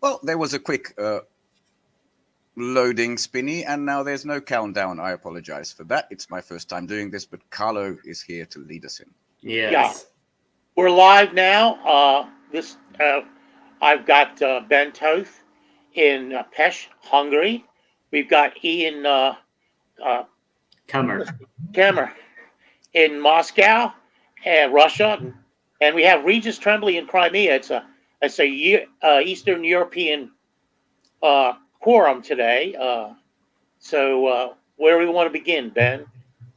Well, there was a quick loading spinny, and now there's no countdown. I apologize for that. It's my first time doing this, but Carlo is here to lead us in. Yes. Yeah, we're live now. I've got Ben Toth in Pest, Hungary. We've got Ian Kummer. Kummer in Moscow, and Russia, and we have Regis Tremblay in Crimea. It's a Eastern European quorum today. So where do we want to begin, Ben?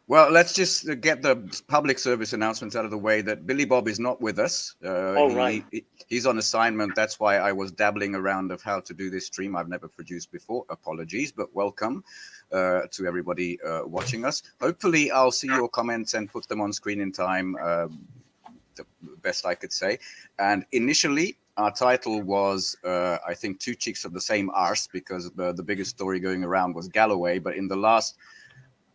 Well, let's just get the public service announcements out of the way that Billy Bob is not with us. Right. He's on assignment. That's why I was dabbling around of how to do this stream. I've never produced before. Apologies, but welcome to everybody watching us. Hopefully, I'll see your comments and put them on screen in time, the best I could say. And initially, our title was, I think, Two Cheeks of the Same Arse, because the biggest story going around was Galloway. But in the last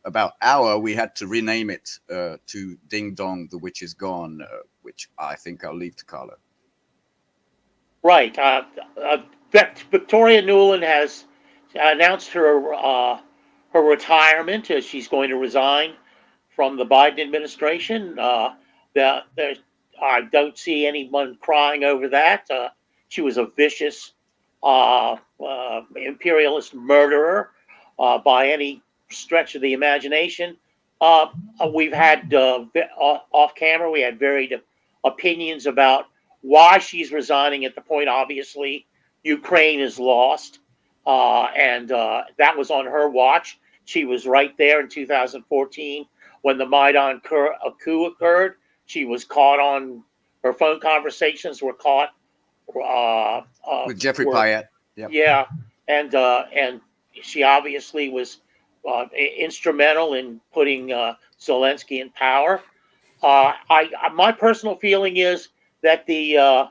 about hour, we had to rename it to Ding Dong, the Witch is Gone, which I think I'll leave to Carlo. Right. Victoria Nuland has announced her retirement. She's going to resign from the Biden administration. I don't see anyone crying over that. She was a vicious imperialist murderer by any stretch of the imagination. We've had off camera, we had varied opinions about why she's resigning at the point. Obviously, Ukraine is lost, and that was on her watch. She was right there in 2014 when the Maidan coup occurred. She was caught on her phone conversations were caught with Jeffrey Pyatt. Yep. Yeah, and she obviously was instrumental in putting Zelensky in power. My personal feeling is that the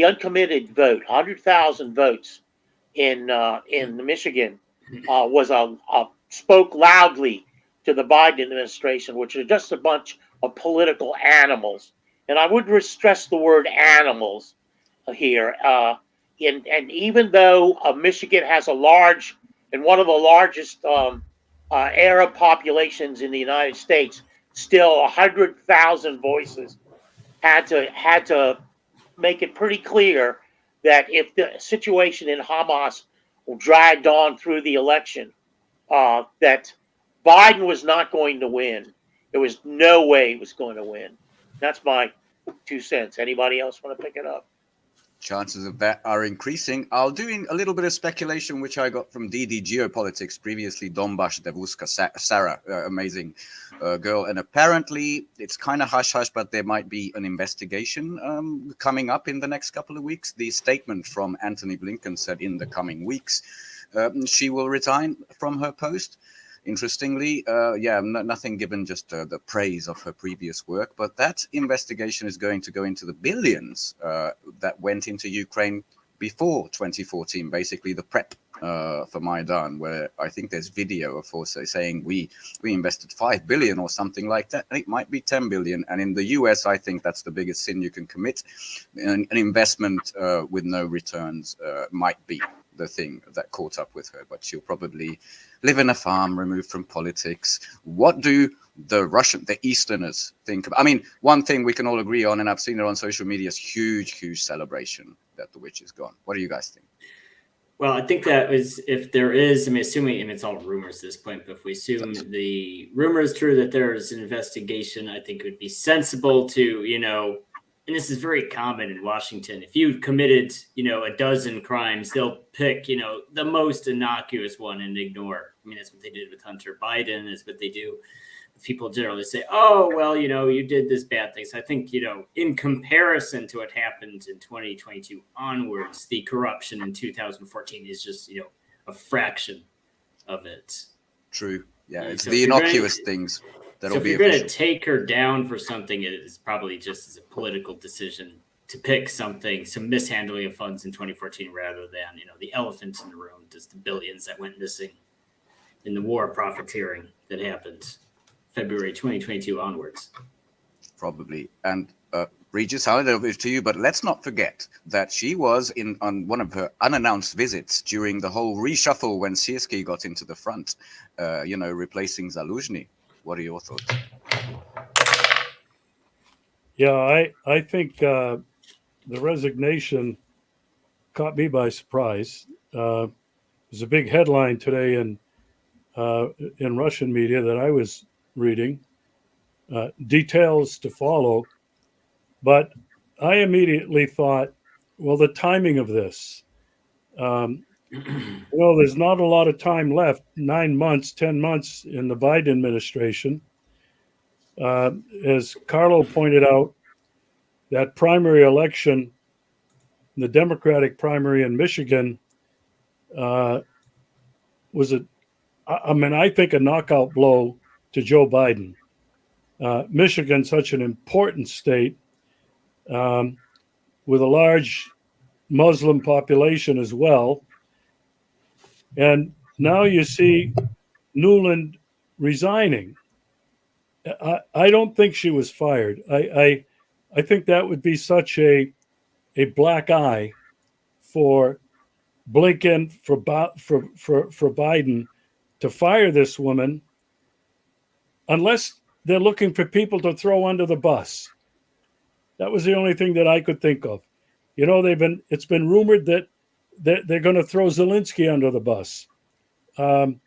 uncommitted vote, 100,000 votes in Michigan, spoke loudly to the Biden administration, which are just a bunch of political animals. And I would stress the word animals here. And even though Michigan has one of the largest Arab populations in the United States, still 100,000 voices had to make it pretty clear that if the situation in Hamas dragged on through the election, that Biden was not going to win. There was no way he was going to win. That's my 2 cents. Anybody else want to pick it up? Chances of that are increasing. I'll do a little bit of speculation, which I got from DD Geopolitics, previously Dombash Devuska Sarah, amazing girl. And apparently it's kind of hush-hush, but there might be an investigation coming up in the next couple of weeks. The statement from Antony Blinken said in the coming weeks she will resign from her post. Interestingly, nothing given, just the praise of her previous work. But that investigation is going to go into the billions that went into Ukraine before 2014, basically the prep for Maidan, where I think there's video of also saying we invested 5 billion or something like that. It might be 10 billion. And in the US, I think that's the biggest sin you can commit. An investment with no returns might be the thing that caught up with her, but she'll probably live in a farm removed from politics. What do the Easterners think about? I mean, one thing we can all agree on, and I've seen it on social media, is huge celebration that the witch is gone. What do you guys think? Well, I think that was, if there is, assuming, and it's all rumors at this point, but if we assume the rumor is true that there is an investigation, I think it would be sensible to, and this is very common in Washington. If you've committed, a dozen crimes, they'll pick, the most innocuous one and ignore. That's what they did with Hunter Biden. That's what they do. People generally say, oh, well, you did this bad thing. So I think, in comparison to what happened in 2022 onwards, the corruption in 2014 is just, a fraction of it. True. Yeah, it's the innocuous things. So if you're going to take her down for something, it is probably just as a political decision to pick some mishandling of funds in 2014 rather than, the elephant in the room, just the billions that went missing in the war profiteering that happened February 2022 onwards. Probably. And Regis, I'll hand over to you, but let's not forget that she was on one of her unannounced visits during the whole reshuffle when Sierski got into the front, replacing Zaluzhny. What are your thoughts? Yeah, I think the resignation caught me by surprise. There's a big headline today in Russian media that I was reading, details to follow, but I immediately thought, well, the timing of this. There's not a lot of time left, 9 months, 10 months in the Biden administration. As Carlo pointed out, that primary election, the Democratic primary in Michigan, was I think a knockout blow to Joe Biden. Michigan, such an important state with a large Muslim population as well. And now you see Newland resigning. I don't think she was fired. I think that would be such a black eye for Blinken, for Biden to fire this woman, unless they're looking for people to throw under the bus. That was the only thing that I could think of. It's been rumored that they're going to throw Zelensky under the bus. And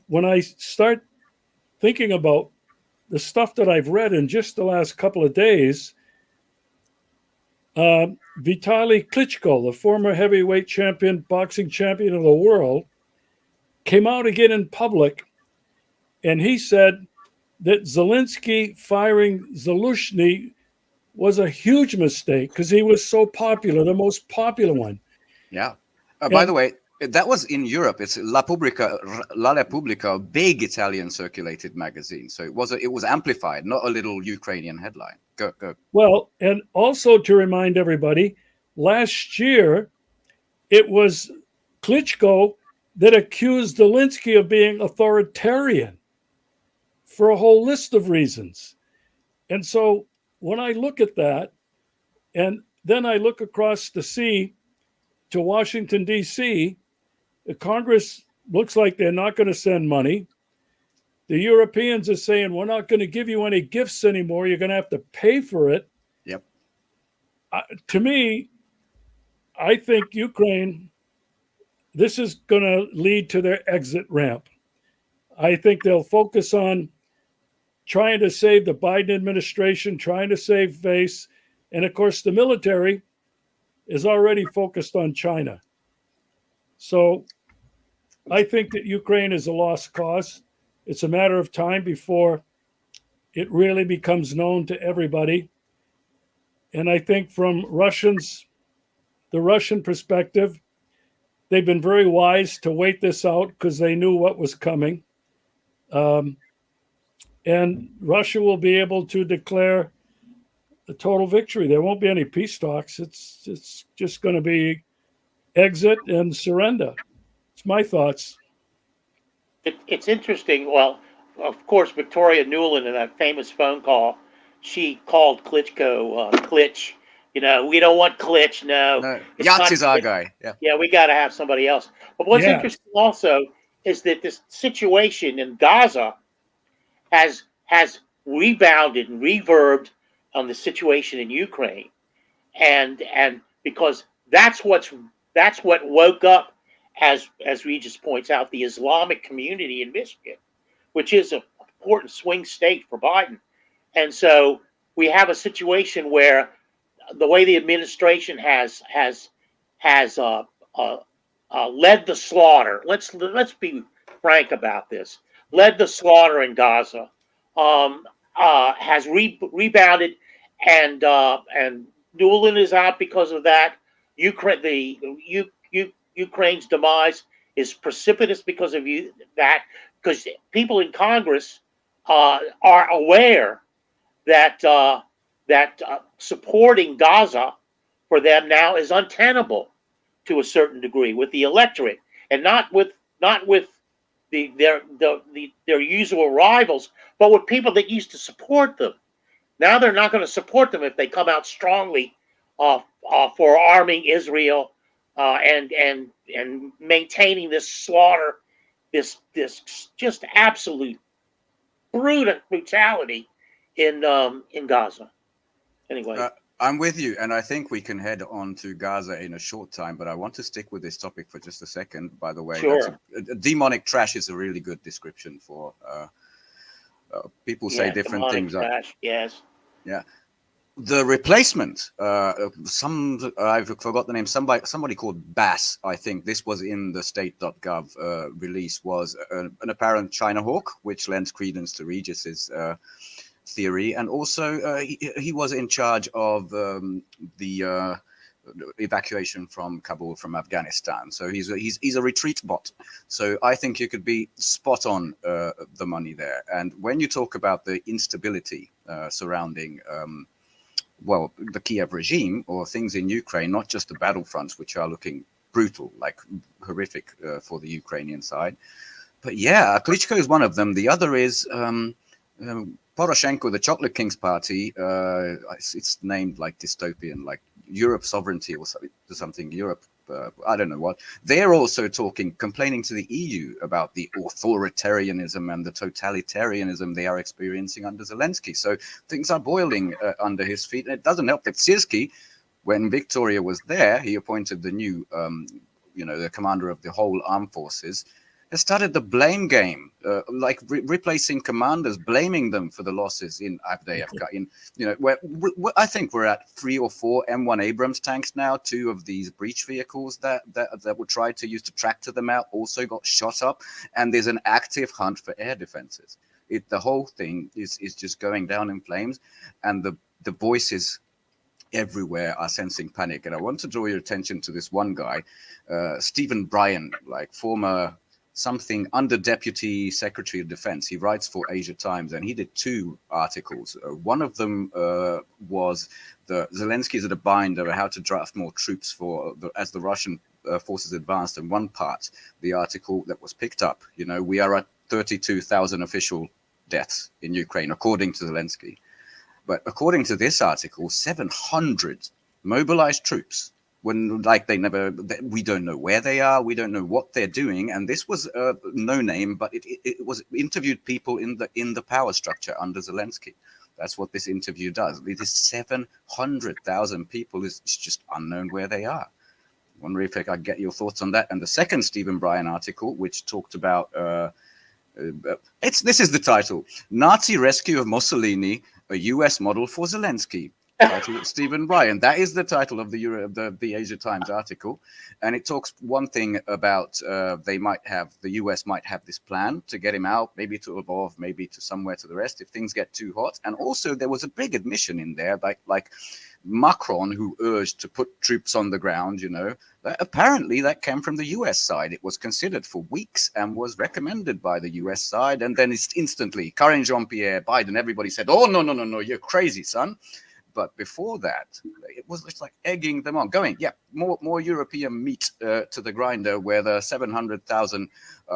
when I start thinking about the stuff that I've read in just the last couple of days, Vitaly Klitschko, the former heavyweight boxing champion of the world, came out again in public, and he said that Zelensky firing Zaluzhny was a huge mistake because he was so popular, the most popular one. Yeah. By the way, that was in Europe. It's La Repubblica, a big Italian circulated magazine. So it was amplified, not a little Ukrainian headline. Go. Well, and also to remind everybody, last year it was Klitschko that accused Zelensky of being authoritarian for a whole list of reasons. And so when I look at that, and then I look across the sea to Washington, D.C., the Congress looks like they're not going to send money. The Europeans are saying, we're not going to give you any gifts anymore. You're going to have to pay for it. Yep. To me, I think Ukraine, this is going to lead to their exit ramp. I think they'll focus on trying to save the Biden administration, trying to save face. And of course, the military is already focused on China. So I think that Ukraine is a lost cause. It's a matter of time before it really becomes known to everybody. And I think from the Russian perspective, they've been very wise to wait this out because they knew what was coming. And Russia will be able to declare a total victory. There won't be any peace talks. It's just going to be exit and surrender. It's my thoughts. It's interesting. Well, of course, Victoria Nuland in that famous phone call, she called Klitschko Klitsch. We don't want Klitsch. No, Yahtzee our guy. Yeah, we got to have somebody else. But what's interesting also is that this situation in Gaza has rebounded and reverbed on the situation in Ukraine, and because that's what woke up, as Regis points out, the Islamic community in Michigan, which is an important swing state for Biden. And so we have a situation where the way the administration has led the slaughter. Let's be frank about this. Led the slaughter in Gaza, has rebounded, and Nuland is out because of that. Ukraine's demise is precipitous because of that. Because people in Congress are aware that supporting Gaza for them now is untenable to a certain degree with the electorate, and not with their usual rivals, but with people that used to support them. Now they're not going to support them if they come out strongly for arming Israel and maintaining this slaughter, this just absolute brutality in Gaza. Anyway. I'm with you, and I think we can head on to Gaza in a short time, but I want to stick with this topic for just a second. By the way, sure. Demonic trash is a really good description for people say different things. Trash, yes. Yeah. The replacement, I've forgot the name, somebody called Bass, I think this was in the state.gov release, was an apparent China hawk, which lends credence to Regis's theory. And also he was in charge of the evacuation from Kabul from Afghanistan. So he's a retreat bot. So I think you could be spot on the money there. And when you talk about the instability surrounding the Kiev regime or things in Ukraine, not just the battlefronts, which are looking brutal, like horrific for the Ukrainian side. But yeah, Klitschko is one of them. The other is Poroshenko, the Chocolate Kings Party. It's named like dystopian, like Europe sovereignty or something. Europe, I don't know what. They're also complaining to the EU about the authoritarianism and the totalitarianism they are experiencing under Zelensky. So things are boiling under his feet. And it doesn't help that Sirski, when Victoria was there, he appointed the new, the commander of the whole armed forces, has started the blame game, replacing commanders, blaming them for the losses in Avdiivka. Where I think we're at 3 or 4 M1 Abrams tanks now. 2 of these breach vehicles that were tried to use to tractor them out also got shot up, and there's an active hunt for air defenses. The whole thing is just going down in flames, and the voices everywhere are sensing panic. And I want to draw your attention to this one guy, Stephen Bryan, like former something under Deputy Secretary of Defense. He writes for Asia Times, and he did 2 articles. One of them was the Zelensky is at a bind over how to draft more troops as the Russian forces advanced. And one part, the article that was picked up, we are at 32,000 official deaths in Ukraine, according to Zelensky. But according to this article, 700 mobilized troops, when we don't know where they are, we don't know what they're doing. And this was no name, but it was interviewed people in the power structure under Zelensky. That's what this interview does. It is 700,000 people. It's just unknown where they are. I wonder if I could get your thoughts on that. And the second Stephen Bryan article, which talked about, this is the title: Nazi Rescue of Mussolini, a US model for Zelensky. Stephen Bryan. That is the title of the Asia Times article, and it talks one thing about the US might have this plan to get him out, maybe to Lvov, maybe to somewhere to the rest if things get too hot. And also there was a big admission in there, like Macron, who urged to put troops on the ground. Apparently that came from the US side. It was considered for weeks and was recommended by the US side, and then it's instantly Karine Jean-Pierre, Biden, everybody said, "Oh no, you're crazy, son." But before that, it was just like egging them on, going, more European meat to the grinder, where the 700,000,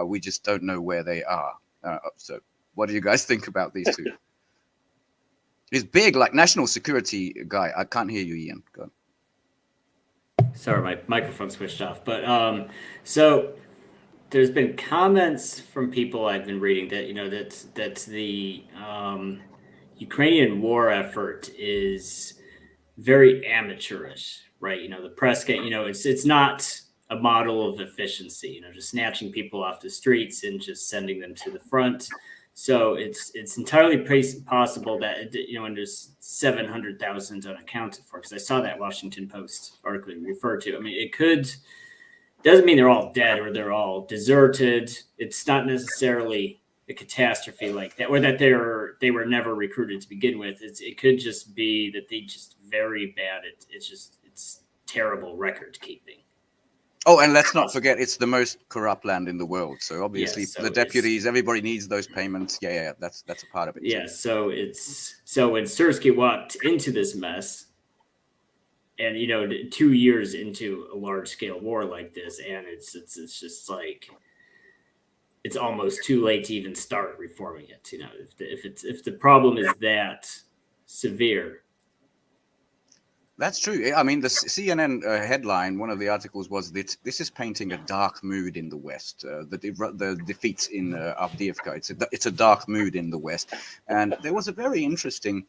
we just don't know where they are. So what do you guys think about these 2? It's big, like national security guy. I can't hear you, Ian. Go on. Sorry, my microphone switched off. But so there's been comments from people I've been reading that, that's the Ukrainian war effort is very amateurish, right? The press get, it's not a model of efficiency, just snatching people off the streets and just sending them to the front. So it's entirely possible that, when there's 700,000 unaccounted for, because I saw that Washington Post article you referred to. I mean, doesn't mean they're all dead or they're all deserted. It's not necessarily a catastrophe like that, or that they were never recruited to begin with. It could just be that they just very bad at it's terrible record keeping. Oh, and let's not forget, it's the most corrupt land in the world. So obviously, the deputies, everybody needs those payments. Yeah, that's a part of it. Yeah, so when Sirski walked into this mess, and 2 years into a large scale war like this, and it's just like, it's almost too late to even start reforming it. If the problem is that severe. That's true. I mean, the CNN headline, one of the articles was that this is painting a dark mood in the West. The defeats in Avdiivka, it's a dark mood in the West. And there was a very interesting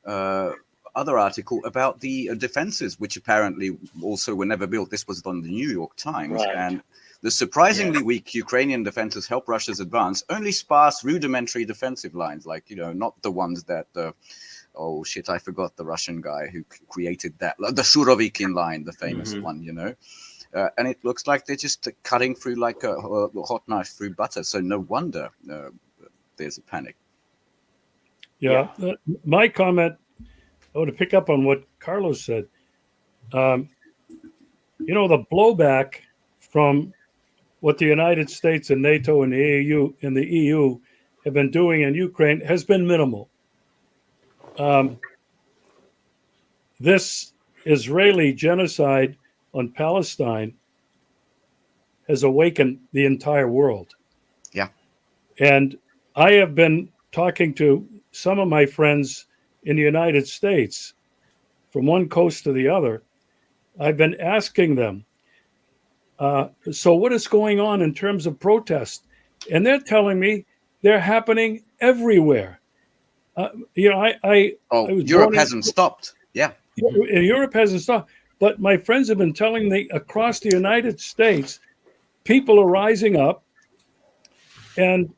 other article about the defenses, which apparently also were never built. This was on the New York Times. Right. And the surprisingly weak Ukrainian defenses help Russia's advance. Only sparse, rudimentary defensive lines, like, not the ones that... oh shit, I forgot the Russian guy who created that, the Shurovikin line, the famous one, and it looks like they're just cutting through like a hot knife through butter. So no wonder there's a panic. Yeah. My comment, I want to pick up on what Carlos said. The blowback from what the United States and NATO and the EU have been doing in Ukraine has been minimal. This Israeli genocide on Palestine has awakened the entire world. Yeah. And I have been talking to some of my friends in the United States from one coast to the other. I've been asking them, so what is going on in terms of protest? And they're telling me they're happening everywhere. Europe hasn't stopped. Yeah. Europe hasn't stopped. But my friends have been telling me across the United States, people are rising up, and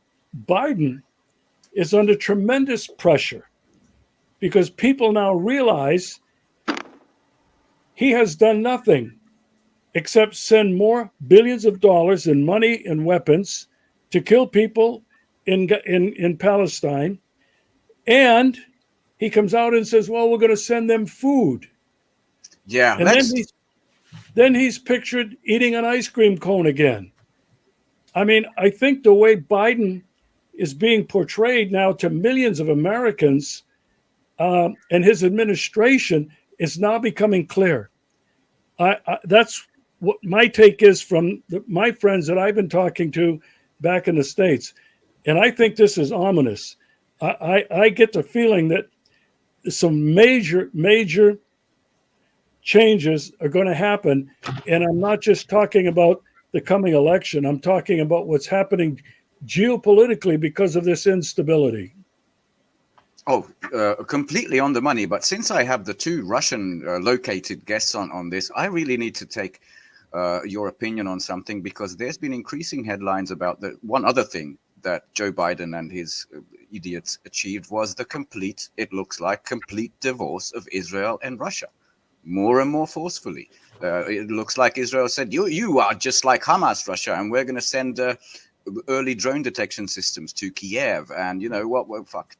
Biden is under tremendous pressure because people now realize he has done nothing except send more billions of dollars in money and weapons to kill people in Palestine. And he comes out and says, well, we're going to send them food. Yeah. And then he's pictured eating an ice cream cone again. I mean, I think the way Biden is being portrayed now to millions of Americans and his administration is now becoming clear. That's what my take is from my friends that I've been talking to back in the States. And I think this is ominous. I get the feeling that some major changes are going to happen. And I'm not just talking about the coming election. I'm talking about what's happening geopolitically because of this instability. Oh, completely on the money. But since I have the two Russian located guests on this, I really need to take your opinion on something, because there's been increasing headlines about the one other thing that Joe Biden and his idiots achieved was it looks like complete divorce of Israel and Russia, more and more forcefully. It looks like Israel said, you are just like Hamas, Russia, and we're going to send early drone detection systems to Kiev. And you know what? Well, fuck.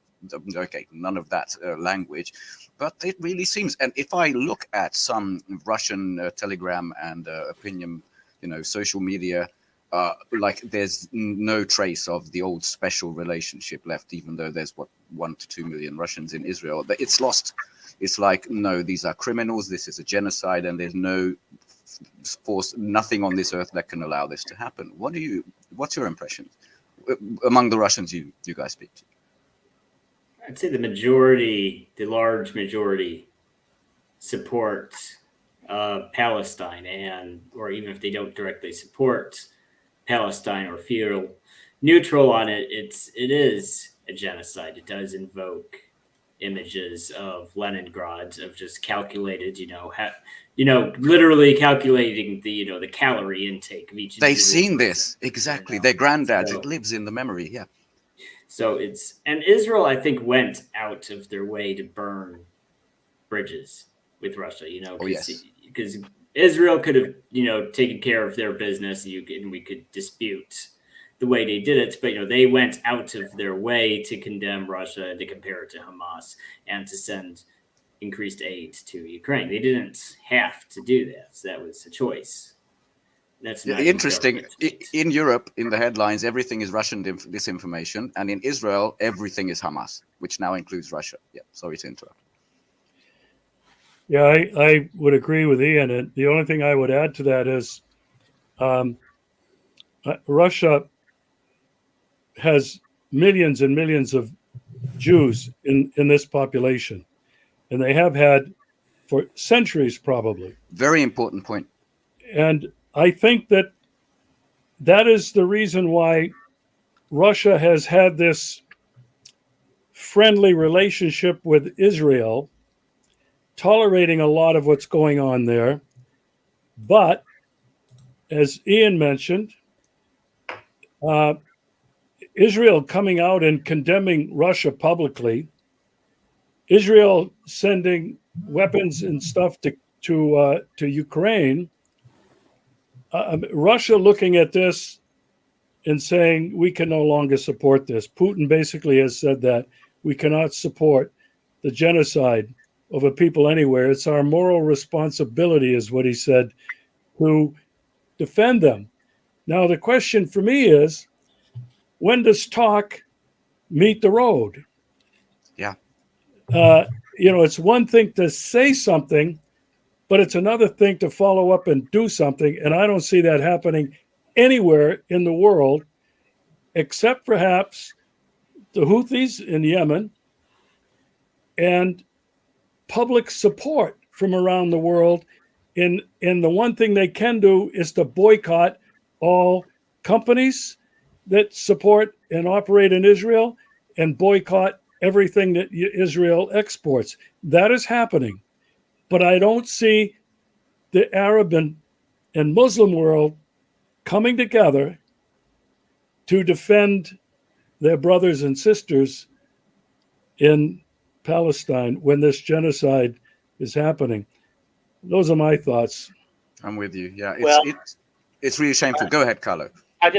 Okay, none of that language. But it really seems, and if I look at some Russian Telegram and opinion, social media, like there's no trace of the old special relationship left, even though there's 1 to 2 million Russians in Israel. But it's lost. It's like, no, these are criminals. This is a genocide, and there's no force, nothing on this earth that can allow this to happen. What's your impression among the Russians you guys speak to? I'd say the large majority support Palestine, or even if they don't directly support Palestine or feel neutral on it, it is a genocide. It does invoke images of Leningrad, of just calculated, literally calculating the calorie intake of each. They've seen this exactly. Their granddad. It lives in the memory. Yeah. So and Israel, I think, went out of their way to burn bridges with Russia, because Israel could have, taken care of their business, and we could dispute the way they did it. But, they went out of their way to condemn Russia and to compare it to Hamas and to send increased aid to Ukraine. They didn't have to do that. So that was a choice. That's interesting. In Europe, in the headlines, everything is Russian disinformation, and in Israel, everything is Hamas, which now includes Russia. Yeah, sorry to interrupt. Yeah, I would agree with Ian. And the only thing I would add to that is Russia has millions and millions of Jews in this population. and they have had for centuries probably. Very important point. And I think that that is the reason why Russia has had this friendly relationship with Israel, tolerating a lot of what's going on there. But as Ian mentioned, Israel coming out and condemning Russia publicly, Israel sending weapons and stuff to Ukraine, Russia looking at this and saying we can no longer support this. Putin basically has said that we cannot support the genocide of a people anywhere. It's our moral responsibility, is what he said, to defend them. Now, the question for me is, when does talk meet the road? Yeah. It's one thing to say something, but it's another thing to follow up and do something. And I don't see that happening anywhere in the world, except perhaps the Houthis in Yemen and public support from around the world. And the one thing they can do is to boycott all companies that support and operate in Israel and boycott everything that Israel exports. That is happening. But I don't see the Arab and Muslim world coming together to defend their brothers and sisters in Palestine when this genocide is happening. Those are my thoughts. I'm with you. Yeah, Well- it's really shameful. Go ahead, Carlo. I've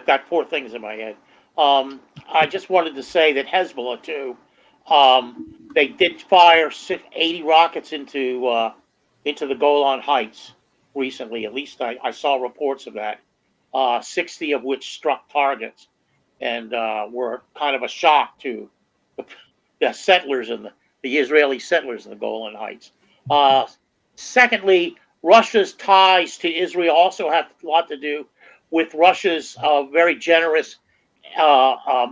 got four things in my head. I just wanted to say that Hezbollah too, they did fire 80 rockets into the Golan Heights recently. At least I saw reports of that. 60 of which struck targets and were kind of a shock to the settlers and the Israeli settlers in the Golan Heights. Secondly, Russia's ties to Israel also have a lot to do with Russia's very generous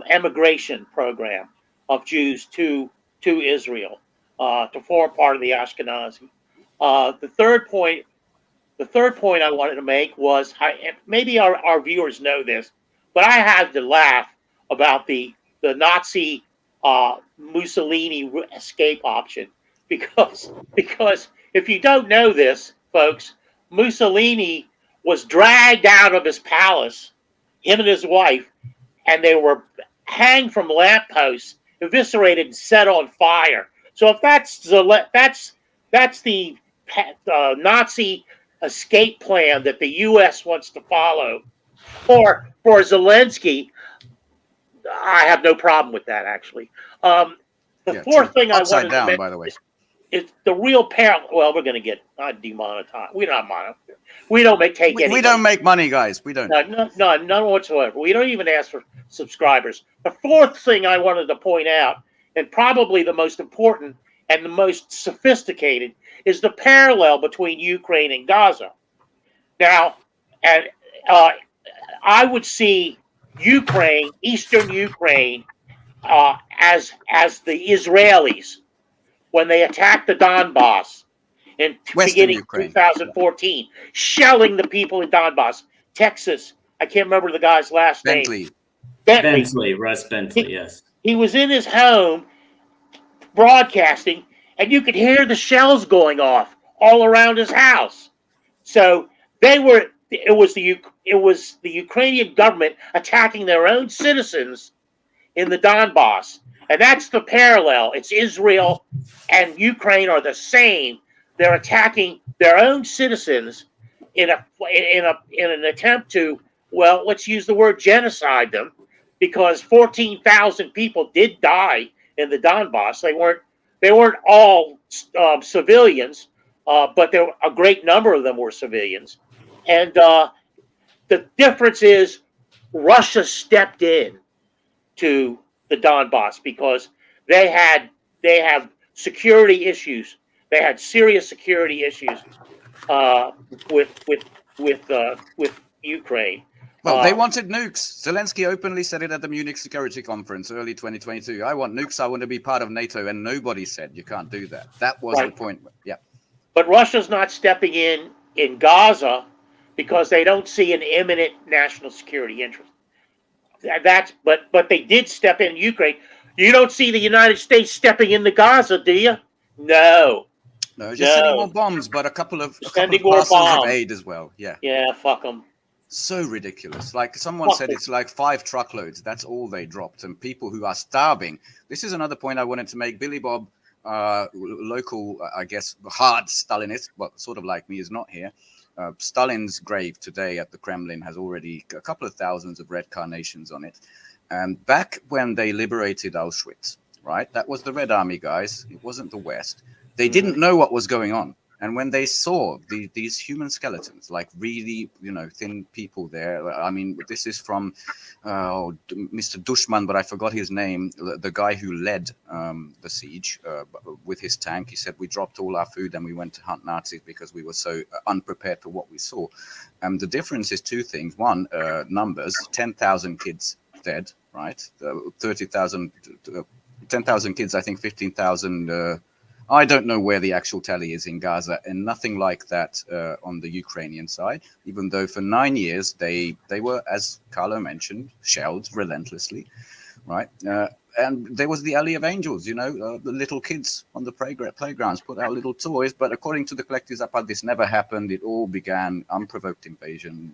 emigration program of Jews to Israel to form part of the Ashkenazi. The third point I wanted to make was, maybe our viewers know this, but I had to laugh about the Nazi Mussolini escape option because if you don't know this, folks, Mussolini was dragged out of his palace, him and his wife, and they were hanged from lampposts, eviscerated, and set on fire. So if that's the Nazi escape plan that the U.S. wants to follow, or for Zelensky, I have no problem with that. Actually, fourth thing I wanted to mention, by the way. It's the real parallel. Well, we're going to get demonetized. We don't take any. We don't make money, guys. We don't. None whatsoever. We don't even ask for subscribers. The fourth thing I wanted to point out, and probably the most important and the most sophisticated, is the parallel between Ukraine and Gaza. Now, and I would see Ukraine, Eastern Ukraine, as the Israelis when they attacked the Donbass in beginning of 2014, shelling the people in Donbass, Texas. I can't remember the guy's last name. Bentley, Russ Bentley, yes. He was in his home broadcasting, and you could hear the shells going off all around his house. So it was the Ukrainian government attacking their own citizens in the Donbass. And that's the parallel. It's Israel and Ukraine are the same. They're attacking their own citizens in an attempt to, well, let's use the word genocide them, because 14,000 people did die in the Donbass. They weren't all civilians, but a great number of them were civilians. And the difference is Russia stepped in to the Donbass because they have security issues. They had serious security issues with Ukraine. Well, they wanted nukes. Zelensky openly said it at the Munich Security Conference early 2022. I want nukes. I want to be part of NATO. And nobody said you can't do that. That was the point. Yeah. But Russia's not stepping in Gaza because they don't see an imminent national security interest. But they did step in Ukraine. You don't see the United States stepping into Gaza, do you? No. No, just sending more bombs, but a couple of parcels of aid as well. Yeah. Yeah, fuck them. So ridiculous. Like someone said, it's like 5 truckloads. That's all they dropped. And people who are starving. This is another point I wanted to make. Billy Bob, local, I guess, hard Stalinist, but sort of like me, is not here. Stalin's grave today at the Kremlin has already a couple of thousands of red carnations on it. And back when they liberated Auschwitz, right? That was the Red Army guys. It wasn't the West. They didn't know what was going on. And when they saw these human skeletons, like really, thin people there. I mean, this is from Mr. Dushman, but I forgot his name. The guy who led the siege with his tank. He said, we dropped all our food and we went to hunt Nazis because we were so unprepared for what we saw. The difference is 2 things. One, numbers, 10,000 kids dead, right? 30,000, 10,000 kids, I think 15,000 I don't know where the actual tally is in Gaza, and nothing like that on the Ukrainian side, even though for 9 years they were, as Carlo mentioned, shelled relentlessly, right? And there was the Alley of Angels, the little kids on the playgrounds put out little toys, but according to the Collective Zapad, this never happened. It all began unprovoked invasion,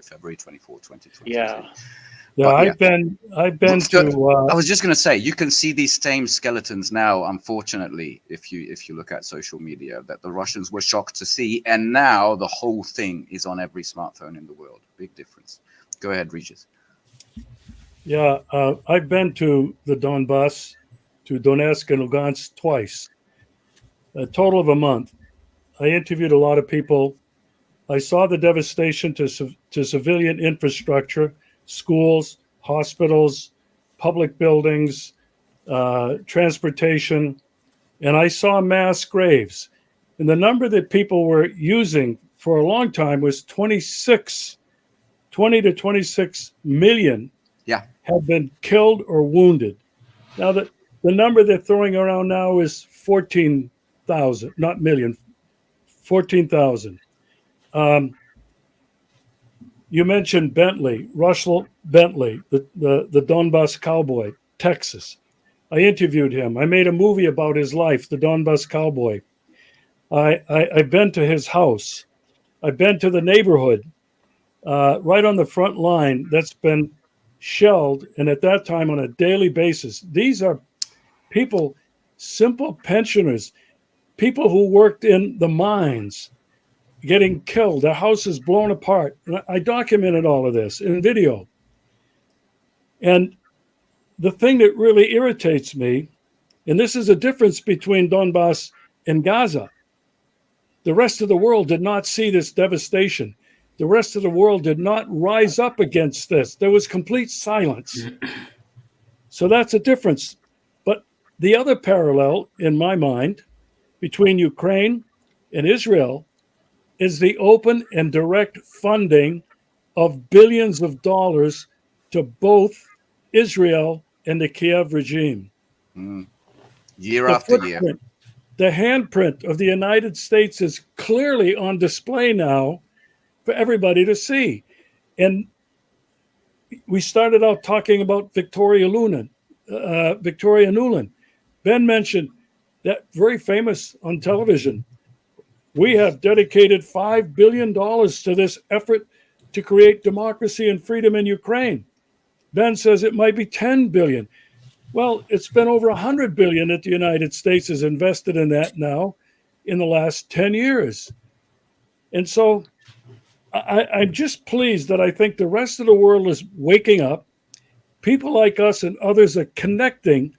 February 24, 2022. Yeah. Yeah, I've been to. I was just going to say, you can see these same skeletons now. Unfortunately, if you look at social media, that the Russians were shocked to see, and now the whole thing is on every smartphone in the world. Big difference. Go ahead, Regis. Yeah, I've been to the Donbass, to Donetsk and Lugansk twice, a total of a month. I interviewed a lot of people. I saw the devastation to civilian infrastructure. Schools, hospitals, public buildings, transportation, and I saw mass graves. And the number that people were using for a long time was 20 to 26 million have been killed or wounded. Now, the number they're throwing around now is 14,000, not million, 14,000. You mentioned Bentley, Russell Bentley, the Donbass cowboy, Texas. I interviewed him. I made a movie about his life, the Donbass cowboy. I've been to his house. I've been to the neighborhood right on the front line that's been shelled, and at that time on a daily basis. These are people, simple pensioners, people who worked in the mines, getting killed, their houses blown apart. I documented all of this in video. And the thing that really irritates me, and this is a difference between Donbass and Gaza, the rest of the world did not see this devastation. The rest of the world did not rise up against this. There was complete silence. So that's a difference. But the other parallel, in my mind, between Ukraine and Israel is the open and direct funding of billions of dollars to both Israel and the Kiev regime. Year after year. The handprint of the United States is clearly on display now for everybody to see. And we started out talking about Victoria Nuland. Ben mentioned that, very famous on television. We have dedicated $5 billion to this effort to create democracy and freedom in Ukraine. Ben says it might be 10 billion. Well, it's been over 100 billion that the United States has invested in that now in the last 10 years. And so I'm just pleased that I think the rest of the world is waking up. People like us and others are connecting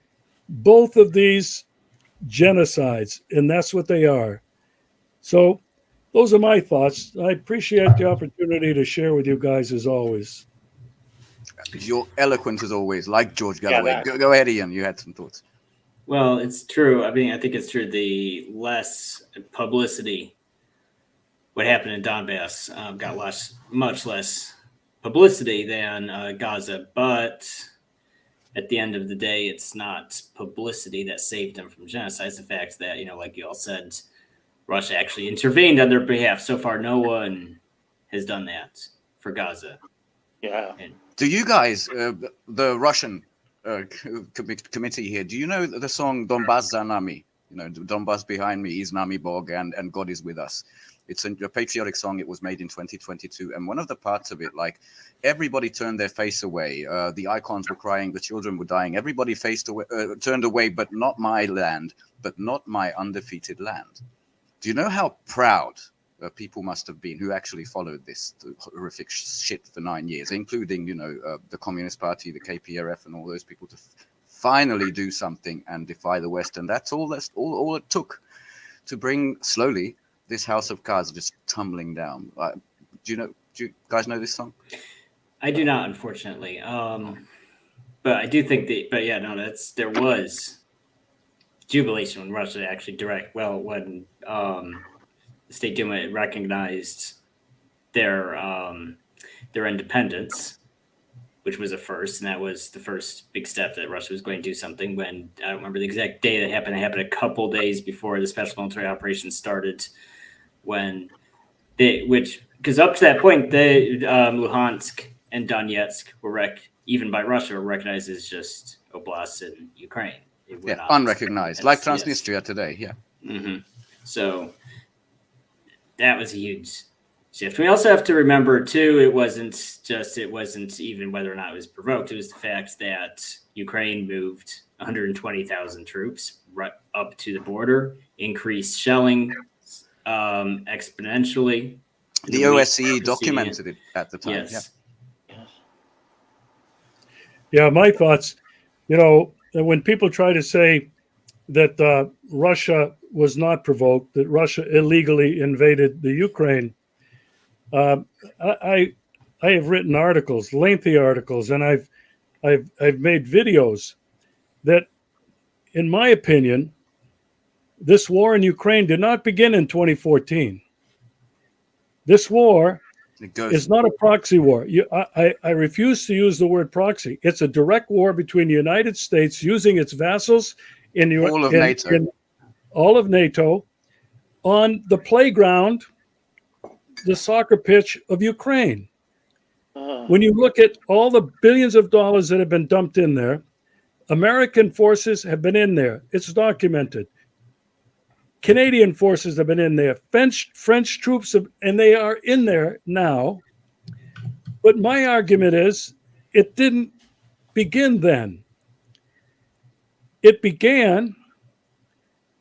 both of these genocides, and that's what they are. So those are my thoughts. I appreciate the opportunity to share with you guys as always. You're eloquent as always, like George Galloway. Go ahead, Ian. You had some thoughts. Well, it's true. I mean, I think it's true. The less publicity, what happened in Donbass got much less publicity than Gaza, but at the end of the day, it's not publicity that saved them from genocide. It's the fact that, like you all said, Russia actually intervened on their behalf. So far, no one has done that for Gaza. Yeah. Do you guys, the Russian committee here, do you know the song Donbass za nami? Donbass behind me is Nami Bog and God is with us. It's a patriotic song. It was made in 2022. And one of the parts of it, like everybody turned their face away. The icons were crying. The children were dying. Everybody turned away, but not my land, but not my undefeated land. Do you know how proud people must have been who actually followed this horrific shit for 9 years, including, the Communist Party, the KPRF, and all those people to finally do something and defy the West? And that's all it took to bring slowly this house of cards just tumbling down. Do you guys know this song? I do not, unfortunately. But I do think there was jubilation when Russia actually when the State Duma recognized their independence, which was a first, and that was the first big step that Russia was going to do something. When I don't remember the exact day that happened. It happened a couple days before the special military operation started. Because up to that point, Luhansk and Donetsk were even by Russia were recognized as just oblasts in Ukraine. Unrecognized, like Transnistria today. Yeah. Mm-hmm. So that was a huge shift. We also have to remember too, it wasn't even whether or not it was provoked. It was the fact that Ukraine moved 120,000 troops right up to the border, increased shelling exponentially. The OSCE documented it at the time. Yes. Yeah, my thoughts, when people try to say that Russia was not provoked, that Russia illegally invaded the Ukraine, I have written articles, lengthy articles, and I've made videos that, in my opinion, this war in Ukraine did not begin in 2014. This war is not a proxy war. I refuse to use the word proxy. It's a direct war between the United States using its vassals in all of NATO on the playground, the soccer pitch of Ukraine. When you look at all the billions of dollars that have been dumped in there, American forces have been in there. It's documented. Canadian forces have been in there. French troops, and they are in there now. But my argument is it didn't begin then. It began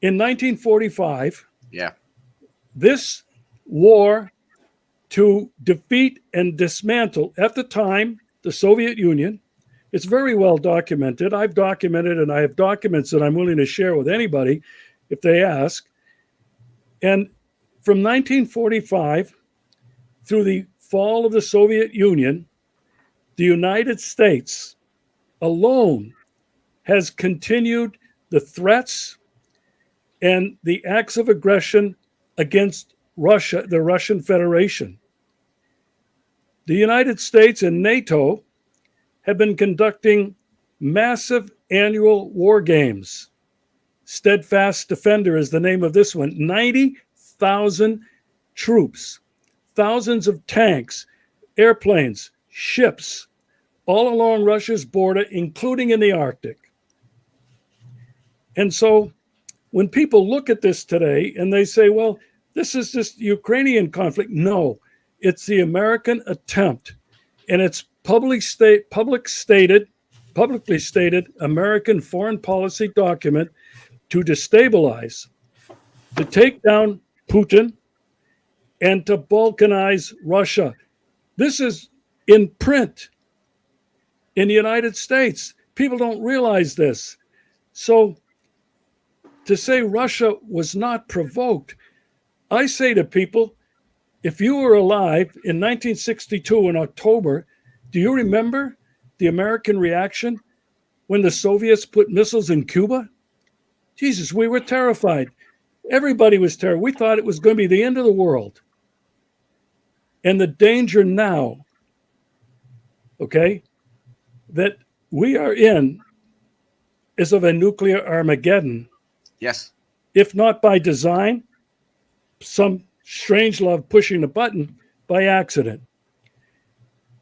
in 1945. Yeah. This war to defeat and dismantle, at the time, the Soviet Union. It's very well documented. I've documented, and I have documents that I'm willing to share with anybody if they ask. And from 1945 through the fall of the Soviet Union, the United States alone has continued the threats and the acts of aggression against Russia, the Russian Federation. The United States and NATO have been conducting massive annual war games. Steadfast Defender is the name of this one. 90,000 troops, thousands of tanks, airplanes, ships, all along Russia's border, including in the Arctic. And so when people look at this today and they say, well, this is just Ukrainian conflict. No, it's the American attempt. And it's publicly stated American foreign policy document to destabilize, to take down Putin, and to balkanize Russia. This is in print in the United States. People don't realize this. So to say Russia was not provoked, I say to people, if you were alive in 1962 in October, do you remember the American reaction when the Soviets put missiles in Cuba? Jesus, we were terrified. Everybody was terrified. We thought it was going to be the end of the world. And the danger now okay, that we are in is of a nuclear Armageddon, Yes. if not by design, some strange love pushing the button by accident.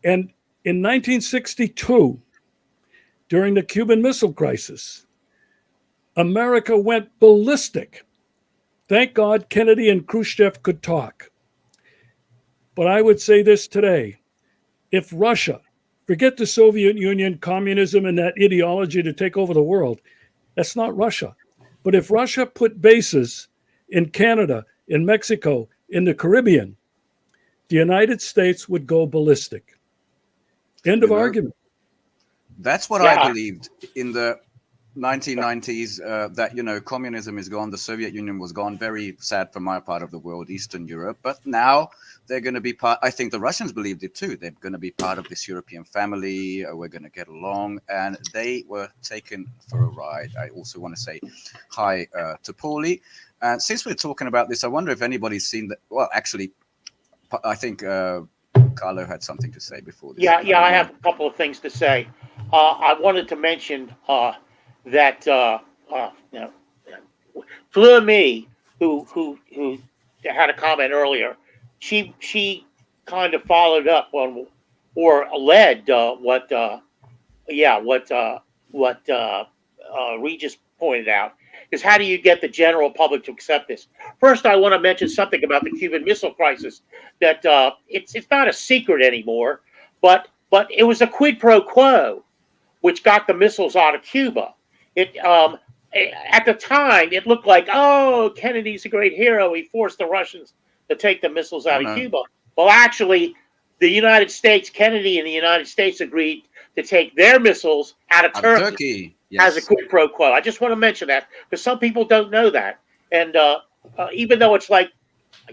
And in 1962, during the Cuban Missile Crisis, America went ballistic. Thank God Kennedy and Khrushchev could talk. But I would say this today. If Russia, forget the Soviet Union, communism, and that ideology to take over the world, that's not Russia. But if Russia put bases in Canada, in Mexico, in the Caribbean, the United States would go ballistic. End of argument. That's what I believed in the 1990s, that, communism is gone. The Soviet Union was gone. Very sad for my part of the world, Eastern Europe. But now they're going to be part. I think the Russians believed it too. They're going to be part of this European family. We're going to get along. And they were taken for a ride. I also want to say hi to Paulie. And since we're talking about this, I wonder if anybody's seen that. Well, actually, I think Carlo had something to say before this. Yeah, I have a couple of things to say. I wanted to mention that Fleur Me, who had a comment earlier, she kind of followed up on or led what Regis pointed out is how do you get the general public to accept this? First, I want to mention something about the Cuban Missile Crisis that it's not a secret anymore, but it was a quid pro quo which got the missiles out of Cuba. It at the time it looked like, oh, Kennedy's a great hero. He forced the Russians to take the missiles out of Cuba. Well, actually, the United States, Kennedy and the United States agreed to take their missiles out of Turkey. Yes. As a quid pro quo. I just want to mention that because some people don't know that. And even though it's like,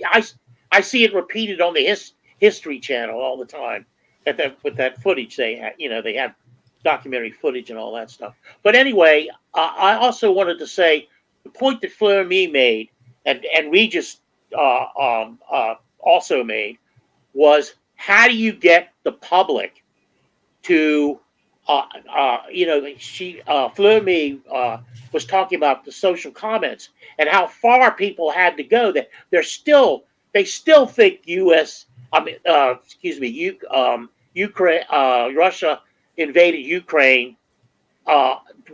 I see it repeated on the History Channel all the time with that footage they had. They have documentary footage and all that stuff. But anyway, I also wanted to say the point that Fleur Me made and Regis also made was how do you get the public to Fleur Me was talking about the social comments and how far people had to go. That they still think Ukraine, Russia invaded Ukraine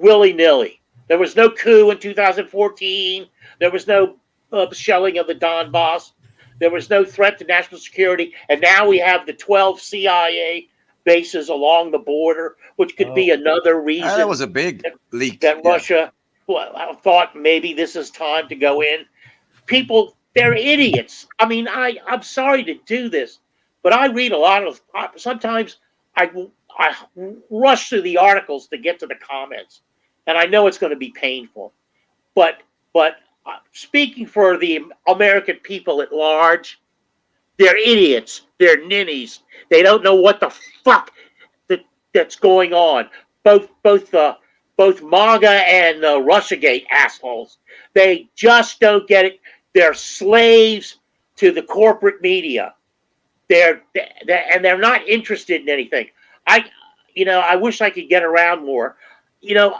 willy-nilly. There was no coup in 2014. There was no shelling of the Donbass. There was no threat to national security. And now we have the 12 CIA bases along the border, which could be another reason. That was a big leak. That Russia thought maybe this is time to go in. People, they're idiots. I mean, I'm sorry to do this, but I read a lot of. Sometimes I rush through the articles to get to the comments, and I know it's going to be painful. But speaking for the American people at large, they're idiots. They're ninnies. They don't know what the fuck that's going on. Both MAGA and Russiagate assholes. They just don't get it. They're slaves to the corporate media. They're not interested in anything. I wish I could get around more. You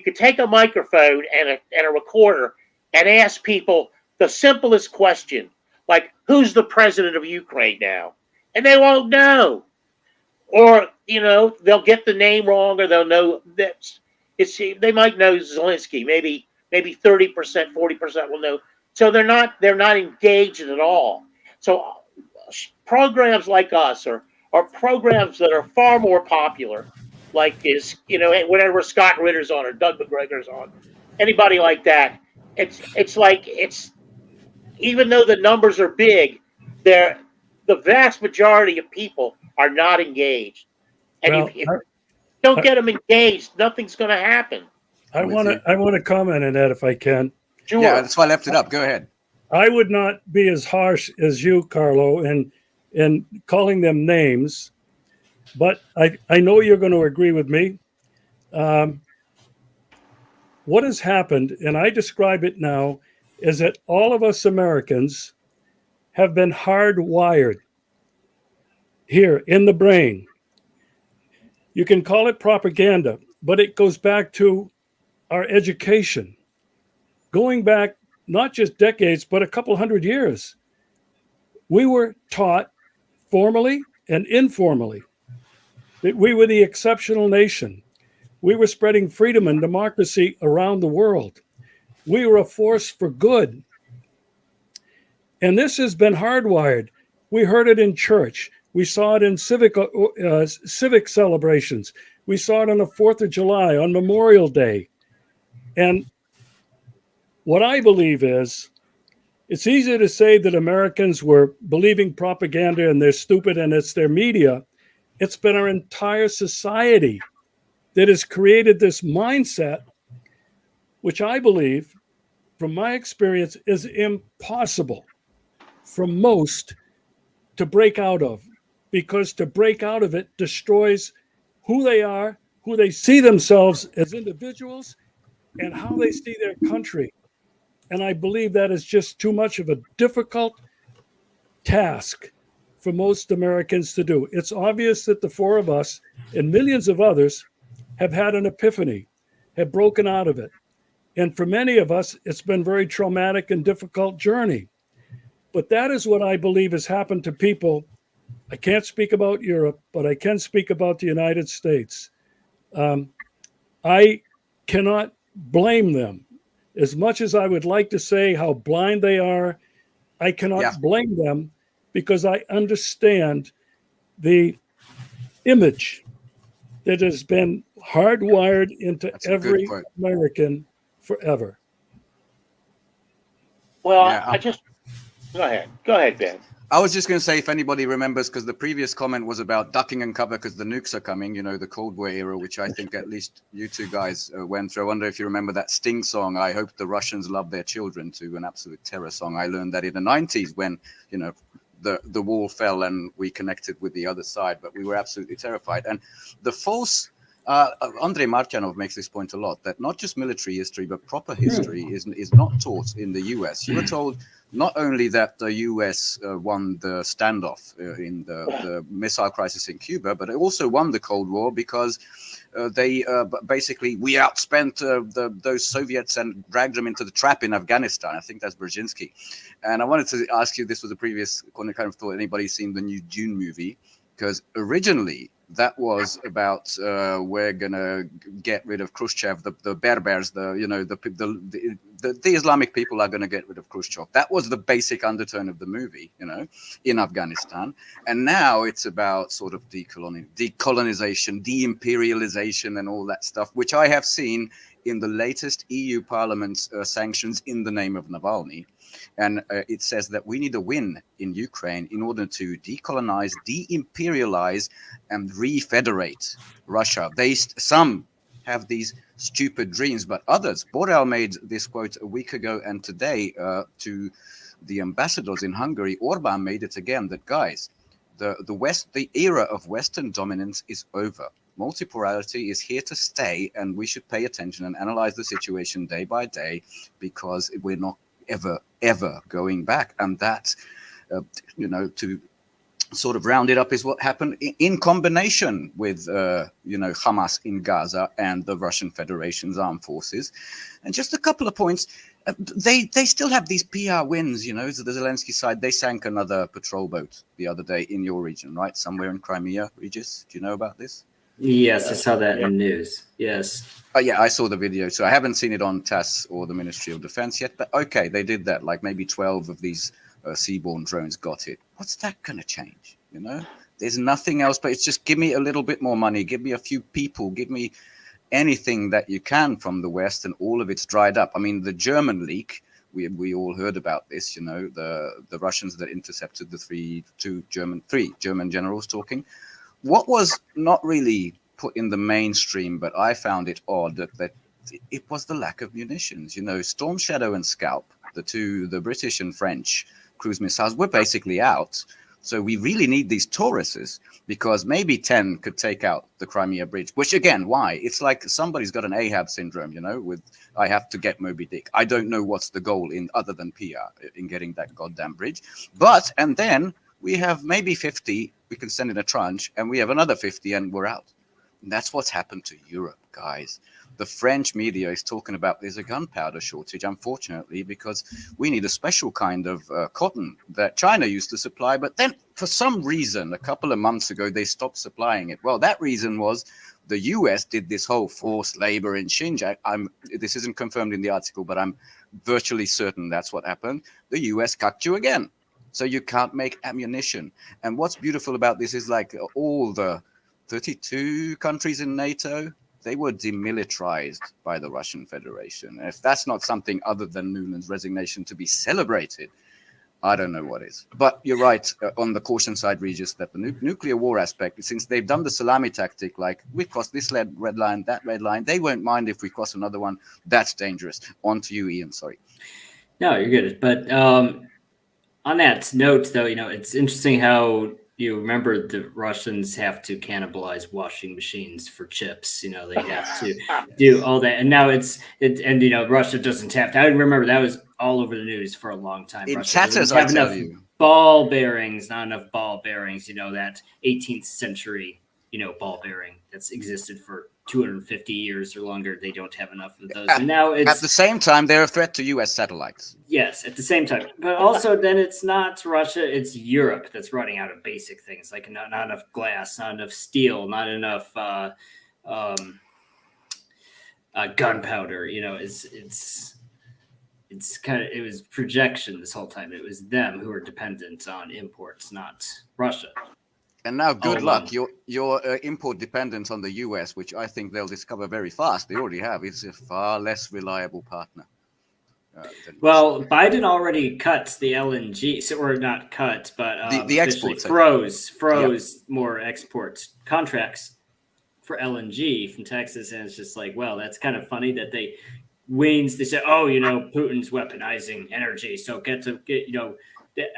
could take a microphone and a recorder and ask people the simplest question, like, who's the president of Ukraine now? And they won't know. Or, they'll get the name wrong, or they'll know that they might know Zelensky. Maybe 30%, 40% will know. So they're not engaged at all. So programs like us are programs that are far more popular, like whenever Scott Ritter's on or Doug McGregor's on, anybody like that. It's even though the numbers are big, the vast majority of people are not engaged. And if you don't get them engaged, nothing's going to happen. I want to comment on that if I can. Sure. Yeah, that's why I left it up. Go ahead. I would not be as harsh as you, Carlo, in calling them names, but I know you're going to agree with me. What has happened, and I describe it now, is that all of us Americans have been hardwired here in the brain You can call it propaganda, but it goes back to our education, going back not just decades, but a couple hundred years. We were taught formally and informally that we were the exceptional nation. We were spreading freedom and democracy around the world. We were a force for good. And this has been hardwired. We heard it in church. We saw it in civic celebrations. We saw it on the 4th of July, on Memorial Day. And what I believe is, it's easy to say that Americans were believing propaganda and they're stupid and it's their media. It's been our entire society that has created this mindset, which I believe, from my experience, is impossible for most to break out of, because to break out of it destroys who they are, who they see themselves as individuals, and how they see their country. And I believe that is just too much of a difficult task for most Americans to do. It's obvious that the four of us and millions of others have had an epiphany, have broken out of it. And for many of us, it's been a very traumatic and difficult journey. But that is what I believe has happened to people. I can't speak about Europe, but I can speak about the United States. I cannot blame them. As much as I would like to say how blind they are, I cannot blame them, because I understand the image that has been hardwired into every American forever. Well, go ahead, Ben. I was just going to say, if anybody remembers, because the previous comment was about ducking and cover because the nukes are coming, you know, the Cold War era, which I think at least you two guys went through. I wonder if you remember that Sting song, I Hope the Russians Love Their Children, to an absolute terror song. I learned that in the 90s when, you know, the wall fell and we connected with the other side, but we were absolutely terrified. And the false, Andrei Martyanov makes this point a lot, that not just military history, but proper history is not taught in the US. You were told not only that the US won the standoff in the missile crisis in Cuba, but it also won the Cold War because they basically, we outspent those Soviets and dragged them into the trap in Afghanistan. I think that's Brzezinski. And I wanted to ask you, this was a previous kind of thought, anybody seen the new Dune movie? Because originally that was about we're gonna get rid of Khrushchev, the Berbers, the Islamic people are gonna get rid of Khrushchev. That was the basic undertone of the movie, you know, in Afghanistan. And now it's about sort of decolonization, de-imperialization, and all that stuff, which I have seen in the latest EU Parliament's sanctions in the name of Navalny. And it says that we need a win in Ukraine in order to decolonize, de-imperialize, and refederate Russia. Some have these stupid dreams, but others. Borrell made this quote a week ago, and today to the ambassadors in Hungary, Orban made it again, that guys, the era of Western dominance is over. Multipolarity is here to stay, and we should pay attention and analyze the situation day by day, because we're not ever going back. And that, to sort of round it up, is what happened in combination with, Hamas in Gaza and the Russian Federation's armed forces. And just a couple of points. They still have these PR wins, the Zelensky side. They sank another patrol boat the other day in your region, right? Somewhere in Crimea, Regis. Do you know about this? Yes, I saw that in the news. Yes. Yeah, I saw the video. So I haven't seen it on TASS or the Ministry of Defense yet. But okay, they did that. Like maybe 12 of these seaborne drones got it. What's that going to change? There's nothing else. But it's just, give me a little bit more money. Give me a few people. Give me anything that you can from the West, and all of it's dried up. I mean, the German leak, we all heard about this. The Russians that intercepted the three German generals talking. What was not really put in the mainstream, but I found it odd that it was the lack of munitions. Storm Shadow and Scalp, the British and French cruise missiles, were basically out. So we really need these Tauruses, because maybe 10 could take out the Crimea Bridge, which again, why? It's like somebody's got an Ahab syndrome, with, I have to get Moby Dick. I don't know what's the goal other than PR in getting that goddamn bridge. And then we have maybe 50, we can send in a tranche, and we have another 50 and we're out. And that's what's happened to Europe, guys. The French media is talking about there's a gunpowder shortage, unfortunately, because we need a special kind of cotton that China used to supply. But then for some reason, a couple of months ago, they stopped supplying it. Well, that reason was the US did this whole forced labor in Xinjiang. This isn't confirmed in the article, but I'm virtually certain that's what happened. The US cut you again. So you can't make ammunition. And what's beautiful about this is like all the 32 countries in NATO, they were demilitarized by the Russian Federation. And if that's not something other than Nuland's resignation to be celebrated, I don't know what is. But you're right on the caution side, Regis, that the nuclear war aspect, since they've done the salami tactic, like we cross this red line, that red line, they won't mind if we cross another one. That's dangerous. On to you, Ian. Sorry. No, you're good. But on that note, though, it's interesting how you remember the Russians have to cannibalize washing machines for chips. They have to do all that, and now Russia doesn't have to. I remember that was all over the news for a long time. In Russia tatters, doesn't have I tell enough you. ball bearings, not enough ball bearings. That 18th century, ball bearing that's existed for 250 years or longer. They don't have enough of those, and now it's at the same time they're a threat to U.S. satellites. Yes, at the same time, but also then it's not Russia; it's Europe that's running out of basic things like not enough glass, not enough steel, not enough gunpowder. It's kind of, it was projection this whole time. It was them who were dependent on imports, not Russia. And now, good luck. Your import dependence on the US, which I think they'll discover very fast. They already have. It's a far less reliable partner. Well, Biden already cut the LNG, or not cut, but the exports froze more export contracts for LNG from Texas, and it's just like, well, that's kind of funny that they said, oh, Putin's weaponizing energy, so get.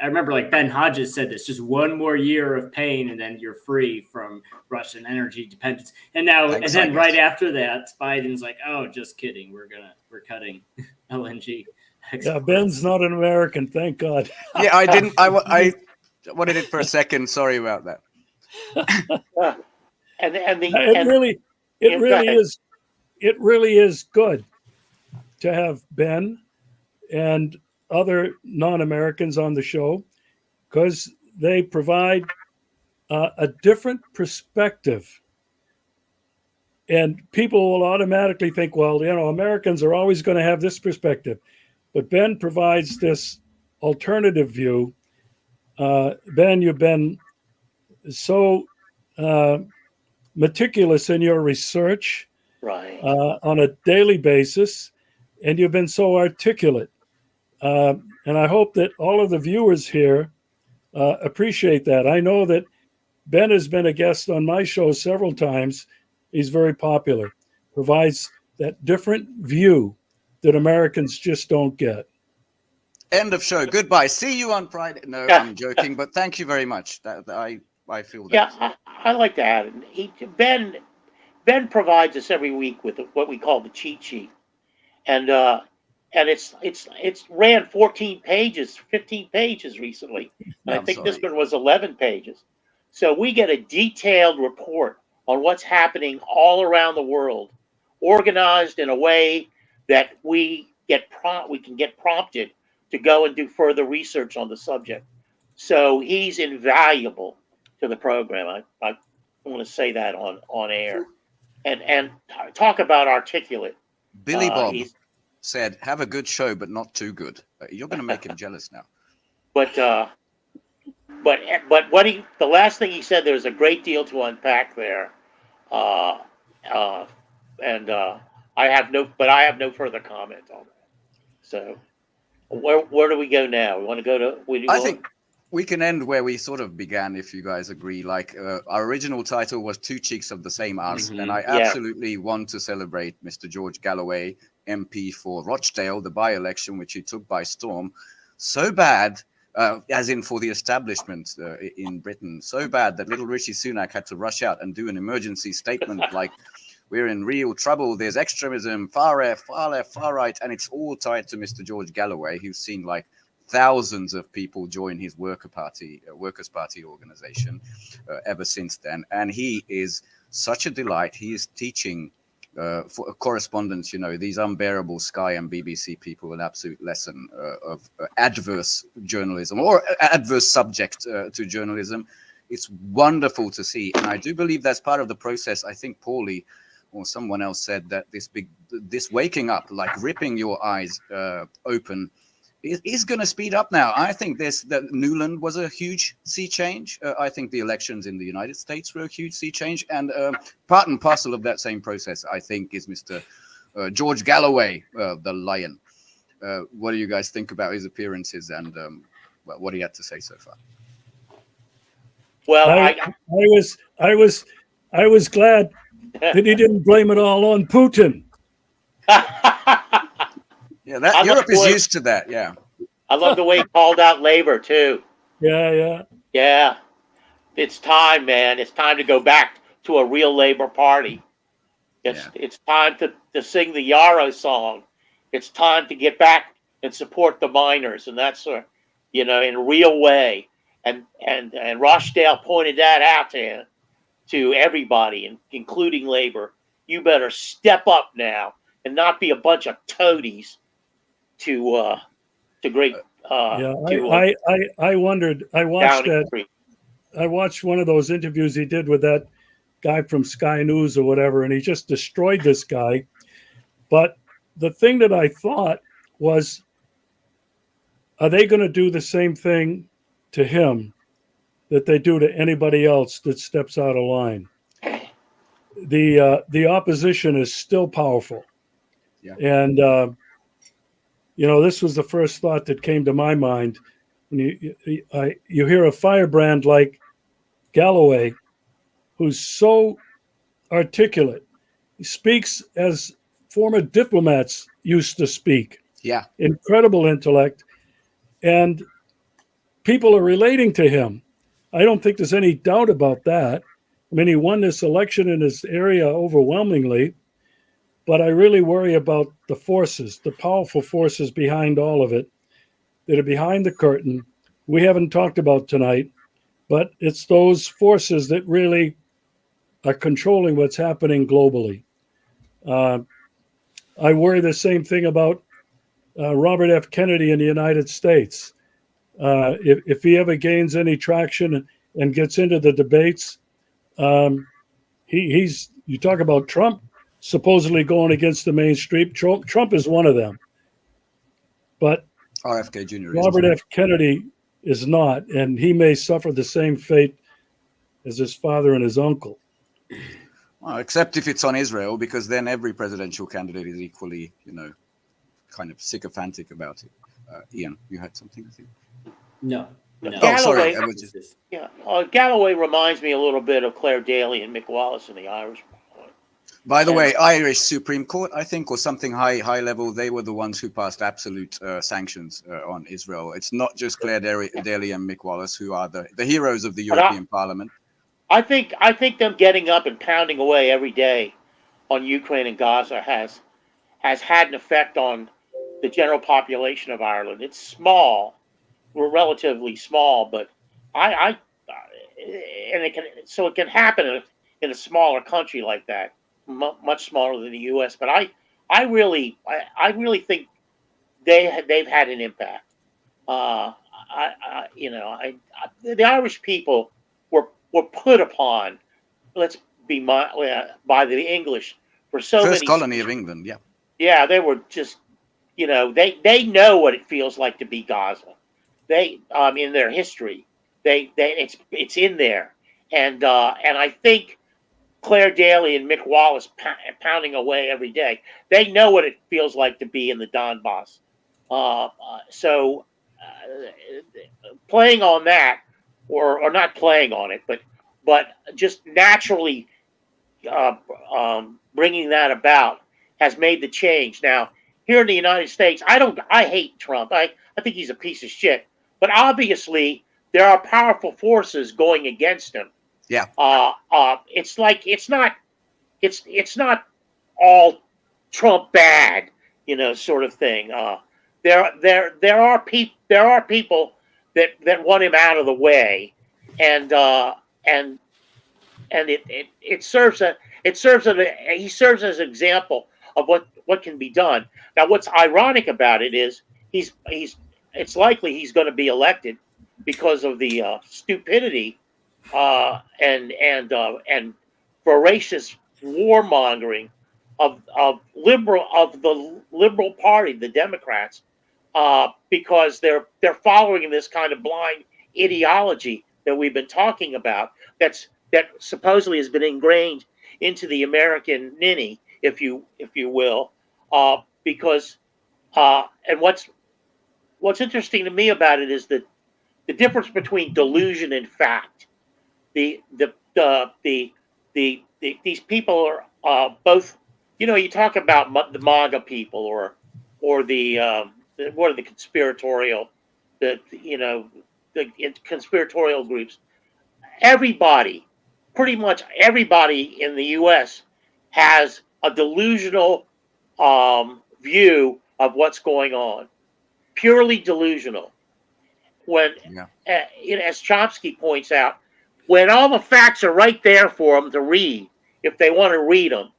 I remember like Ben Hodges said this, just one more year of pain and then you're free from Russian energy dependence. And now, right after that, Biden's like, oh, just kidding. We're cutting LNG exports. Yeah, Ben's not an American, thank God. Yeah, I didn't. I wanted it for a second. Sorry about that. It really is good to have Ben and other non-Americans on the show, because they provide a different perspective. And people will automatically think, well, Americans are always going to have this perspective. But Ben provides this alternative view. Ben, you've been so meticulous in your research, right, on a daily basis, and you've been so articulate. And I hope that all of the viewers here appreciate that. I know that Ben has been a guest on my show several times. He's very popular, provides that different view that Americans just don't get. End of show. Goodbye. See you on Friday. No, I'm joking, but thank you very much. I feel that. Yeah, I like to add it. Ben provides us every week with what we call the cheat sheet, and it's ran 14 pages, 15 pages recently. And I think this one was 11 pages. So we get a detailed report on what's happening all around the world, organized in a way that we can get prompted to go and do further research on the subject. So he's invaluable to the program. I want to say that on air. And talk about articulate. Billy Bob said, have a good show, but not too good. You're going to make him jealous now. But the last thing he said, there's a great deal to unpack there. And I have no further comment on that. So where do we go now? We want to go to, I think we can end where we sort of began, if you guys agree. Like our original title was Two Cheeks of the Same Arse. Mm-hmm. And I absolutely want to celebrate Mr. George Galloway, MP for Rochdale, the by-election, which he took by storm. So bad, as in for the establishment in Britain, so bad that little Rishi Sunak had to rush out and do an emergency statement like, we're in real trouble. There's extremism, far left, far right, and it's all tied to Mr. George Galloway, who's seen like thousands of people join his Workers' Party organization ever since then. And he is such a delight. He is teaching for correspondence, these unbearable Sky and BBC people an absolute lesson of adverse journalism or adverse subject to journalism. It's wonderful to see. And I do believe that's part of the process. I think Paulie or someone else said that this waking up, like ripping your eyes open, is going to speed up now. I think that Newland was a huge sea change. I think the elections in the United States were a huge sea change. And part and parcel of that same process, I think, is Mr. George Galloway, the Lion. What do you guys think about his appearances and what he had to say so far? Well, I was glad that he didn't blame it all on Putin. Yeah, Europe is used to that. Yeah, I love the way he called out labor too. Yeah. It's time, man. It's time to go back to a real labor party. It's time to sing the Yarrow song. It's time to get back and support the miners, and that's in a real way. And Rochdale pointed that out to everybody, including labor. You better step up now and not be a bunch of toadies to great. I wondered. I watched one of those interviews he did with that guy from Sky News or whatever, and he just destroyed this guy. But the thing that I thought was, are they going to do the same thing to him that they do to anybody else that steps out of line? The opposition is still powerful. Yeah. And, this was the first thought that came to my mind. When you hear a firebrand like Galloway, who's so articulate. He speaks as former diplomats used to speak. Yeah. Incredible intellect. And people are relating to him. I don't think there's any doubt about that. I mean, he won this election in his area overwhelmingly, but I really worry about the forces, the powerful forces behind all of it that are behind the curtain. We haven't talked about tonight, but it's those forces that really are controlling what's happening globally. I worry the same thing about Robert F. Kennedy in the United States. If he ever gains any traction and gets into the debates, you talk about Trump supposedly going against the mainstream. Trump is one of them. But RFK Jr. Robert F. Kennedy is not, and he may suffer the same fate as his father and his uncle. Well, except if it's on Israel, because then every presidential candidate is equally, kind of sycophantic about it. Ian, you had something to say? No. Galloway, I was just... Galloway reminds me a little bit of Claire Daly and Mick Wallace in the Irish. By the way, Irish Supreme Court, I think, or something high level, they were the ones who passed absolute sanctions on Israel. It's not just Claire Daly and Mick Wallace who are the heroes of the European Parliament. I think them getting up and pounding away every day on Ukraine and Gaza has had an effect on the general population of Ireland. It's small. We're relatively small, but it can happen in a smaller country like that, much smaller than the U.S. But I really think they've had an impact. The Irish people were put upon, by the English for so many. First colony of England, yeah. Yeah, they were just, they know what it feels like to be Gaza. They, in their history, it's in there, and I think Claire Daly and Mick Wallace pounding away every day. They know what it feels like to be in the Donbass. So playing on that, or not playing on it, but just naturally bringing that about has made the change. Now, here in the United States, I hate Trump. I think he's a piece of shit. But obviously, there are powerful forces going against him. Yeah. It's like it's not all Trump bad, sort of thing. there are people that want him out of the way, and it serves he serves as an example of what can be done. Now, what's ironic about it is it's likely he's going to be elected because of the stupidity and voracious warmongering of the liberal party, the Democrats, because they're following this kind of blind ideology that we've been talking about. That supposedly has been ingrained into the American ninny, if you will, because and what's interesting to me about it is that the difference between delusion and fact. These people are both. You talk about the MAGA people or the what are the conspiratorial, the conspiratorial groups. Everybody, pretty much everybody in the U.S. has a delusional view of what's going on, purely delusional. When, as Chomsky points out, when all the facts are right there for them to read, if they want to read them,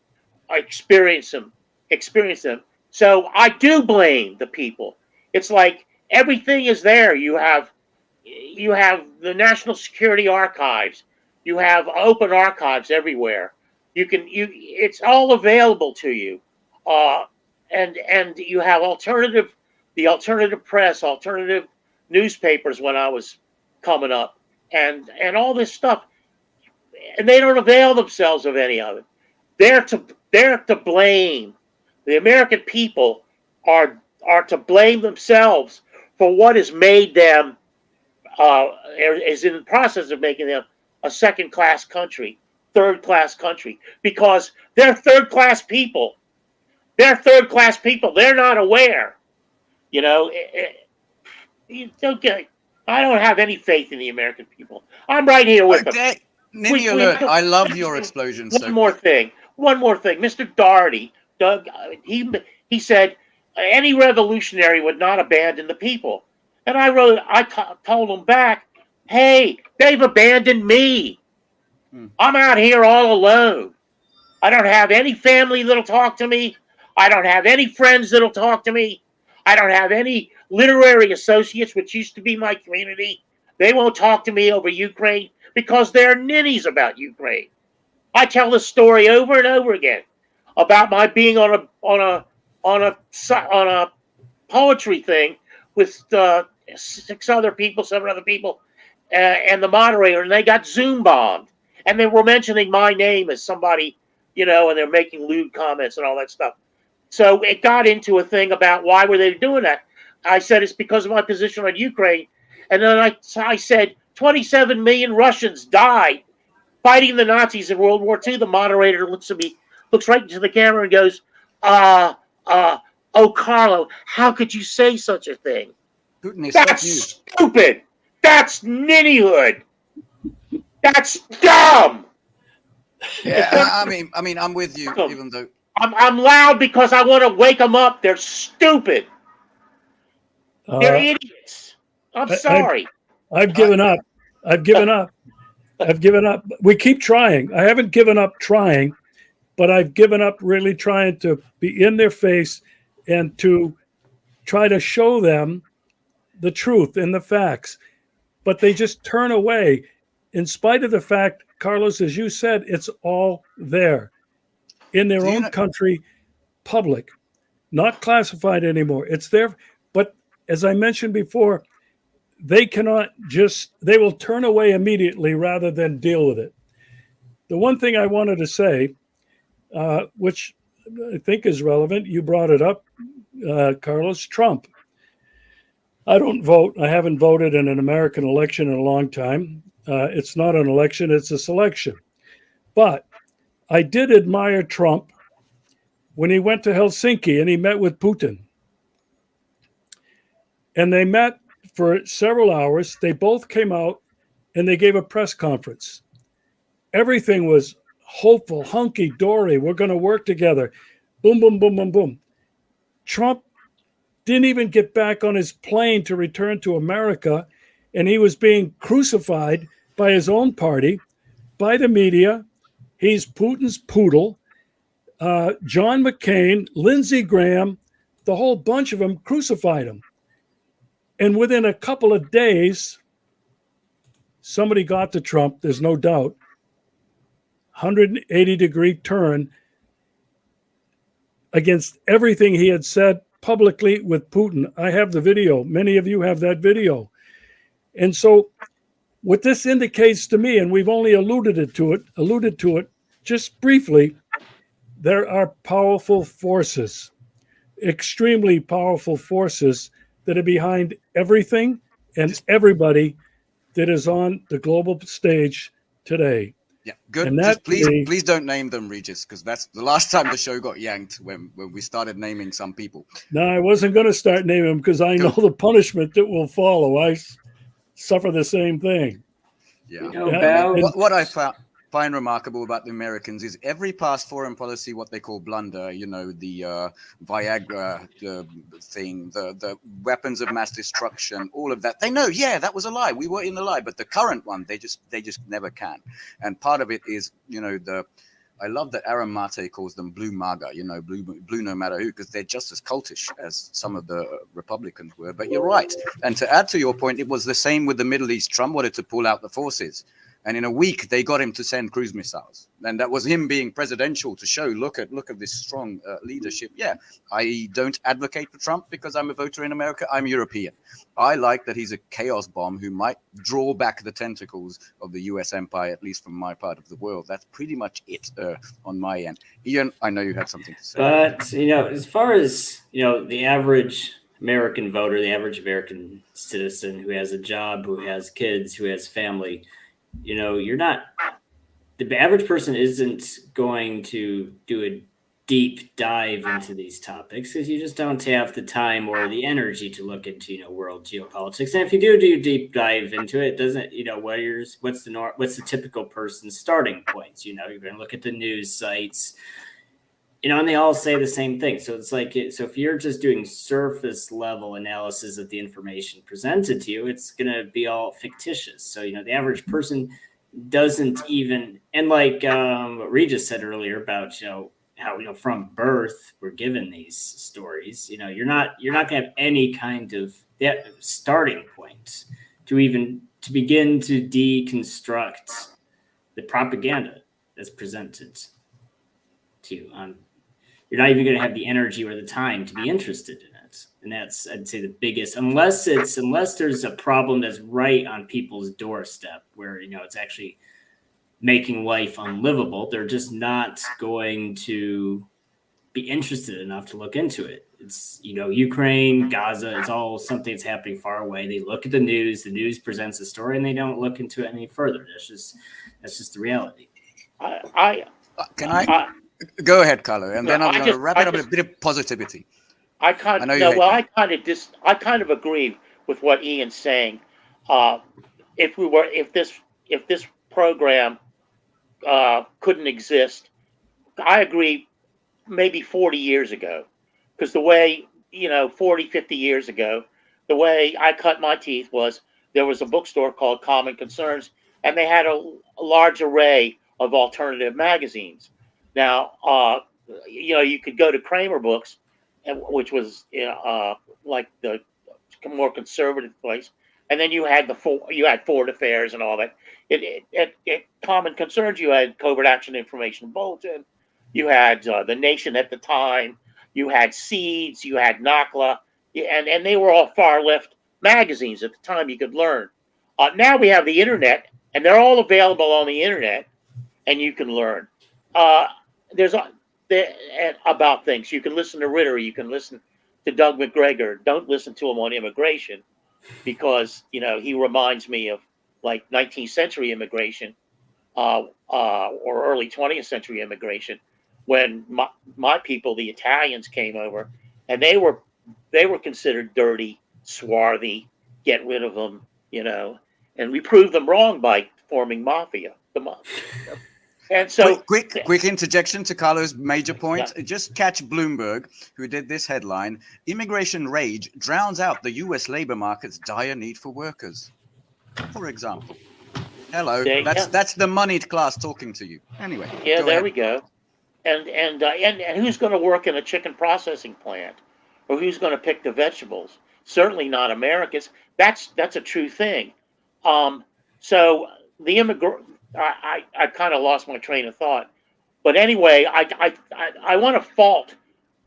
experience them. So I do blame the people. It's like everything is there. You have the National Security Archives. You have open archives everywhere. It's all available to you. And you have the alternative press, alternative newspapers when I was coming up, and all this stuff, and they don't avail themselves of any of it. They're to blame. The American people are to blame themselves for what has made them is in the process of making them a second-class country, third-class country, because they're third-class people. They're third-class people. They're not aware. You don't get. I don't have any faith in the American people. I'm right here with them. Ninny alert! I love your explosion. One more thing, Mr. Doherty, Doug, he said any revolutionary would not abandon the people, and I told him back, hey, they've abandoned me. I'm out here all alone. I don't have any family that'll talk to me. I don't have any friends that'll talk to me. I don't have any literary associates, which used to be my community. They won't talk to me over Ukraine because they're ninnies about Ukraine. I tell the story over and over again about my being on a poetry thing with 7 other people, and the moderator, and they got Zoom bombed, and they were mentioning my name as somebody, and they're making lewd comments and all that stuff. So it got into a thing about why were they doing that. I said it's because of my position on Ukraine, and then I said 27 million Russians died fighting the Nazis in World War II. The moderator looks right into the camera and goes, oh, Carlo, how could you say such a thing? That's stupid. That's ninnyhood. That's dumb. Yeah, I mean, I'm with you, even though I'm loud because I want to wake them up. They're stupid. They're idiots. I'm sorry. I've given up. I've given up. We keep trying. I haven't given up trying, but I've given up really trying to be in their face and to try to show them the truth and the facts. But they just turn away in spite of the fact, Carlos, as you said, it's all there in their own country, public, not classified anymore. It's there. But as I mentioned before, they will turn away immediately rather than deal with it. The one thing I wanted to say, which I think is relevant, you brought it up, Carlos, Trump. I don't vote. I haven't voted in an American election in a long time. It's not an election, it's a selection. But I did admire Trump when he went to Helsinki and he met with Putin. And they met for several hours. They both came out and they gave a press conference. Everything was hopeful, hunky-dory. We're going to work together. Boom, boom, boom, boom, boom. Trump didn't even get back on his plane to return to America. And he was being crucified by his own party, by the media. He's Putin's poodle. John McCain, Lindsey Graham, the whole bunch of them crucified him. And within a couple of days, somebody got to Trump, there's no doubt. 180-degree turn against everything he had said publicly with Putin. I have the video. Many of you have that video. And so what this indicates to me, and we've only alluded to it just briefly, there are powerful forces, extremely powerful forces that are behind everything and everybody that is on the global stage today. Yeah, good. And Just that please don't name them, Regis, because that's the last time the show got yanked when we started naming some people. No, I wasn't going to start naming them because I know the punishment that will follow. I suffer the same thing. Yeah. You know, about What I find remarkable about the Americans is every past foreign policy, what they call blunder, you know, the Viagra thing, the weapons of mass destruction, all of that. They know, yeah, that was a lie. We were in the lie. But the current one, they just never can. And part of it is, you know, I love that Aaron Mate calls them blue MAGA, you know, blue no matter who, because they're just as cultish as some of the Republicans were. But you're right. And to add to your point, it was the same with the Middle East. Trump wanted to pull out the forces. And in a week, they got him to send cruise missiles. And that was him being presidential to show, look at this strong leadership. Yeah, I don't advocate for Trump because I'm a voter in America. I'm European. I like that he's a chaos bomb who might draw back the tentacles of the U.S. empire, at least from my part of the world. That's pretty much it on my end. Ian, I know you had something to say. But, you know, as far as, you know, the average American voter, the average American citizen who has a job, who has kids, who has family, you know, the average person isn't going to do a deep dive into these topics because you just don't have the time or the energy to look into, you know, world geopolitics. And if you do a deep dive into it, doesn't, you know, what's the typical person's starting points? You know, you're going to look at the news sites, you know, and they all say the same thing. So it's like, so if you're just doing surface level analysis of the information presented to you, it's going to be all fictitious. So, you know, the average person doesn't even, and like what Regis said earlier about, you know, how, you know, from birth we're given these stories, you know, you're not going to have any kind of that starting point to begin to deconstruct the propaganda that's presented to you. You're not even going to have the energy or the time to be interested in it. And that's, I'd say, the biggest, unless there's a problem that's right on people's doorstep where, you know, it's actually making life unlivable, they're just not going to be interested enough to look into it. It's, you know, Ukraine, Gaza, it's all something that's happening far away. They look at the news presents a story, and they don't look into it any further. That's just the reality. Can I go ahead, Carlo, and then I'm going to wrap it up with a bit of positivity. I kind of agree with what Ian's saying. If this program couldn't exist, I agree. Maybe 40 years ago, because the way, you know, 40, 50 years ago, the way I cut my teeth was there was a bookstore called Common Concerns, and they had a large array of alternative magazines. Now, you know, you could go to Kramer Books, which was like the more conservative place, and then you had Foreign Affairs and all that. At Common Concerns, you had Covert Action Information Bulletin. You had The Nation at the time. You had Seeds. You had NACLA. And they were all far left magazines at the time you could learn. Now we have the internet, and they're all available on the internet, and you can learn. There's about things. You can listen to Ritter. You can listen to Doug McGregor. Don't listen to him on immigration because, you know, he reminds me of like 19th century immigration or early 20th century immigration. When my people, the Italians, came over, and they were considered dirty, swarthy, get rid of them, you know, and we proved them wrong by forming mafia. The mafia. And so, quick interjection to Carlo's major point. Yeah. Just catch Bloomberg, who did this headline: "Immigration rage drowns out the U.S. labor market's dire need for workers." For example. Hello, that's the moneyed class talking to you. Anyway. Yeah, there we go. And who's going to work in a chicken processing plant, or who's going to pick the vegetables? Certainly not Americans. That's a true thing. So the I kind of lost my train of thought, but anyway, I want to fault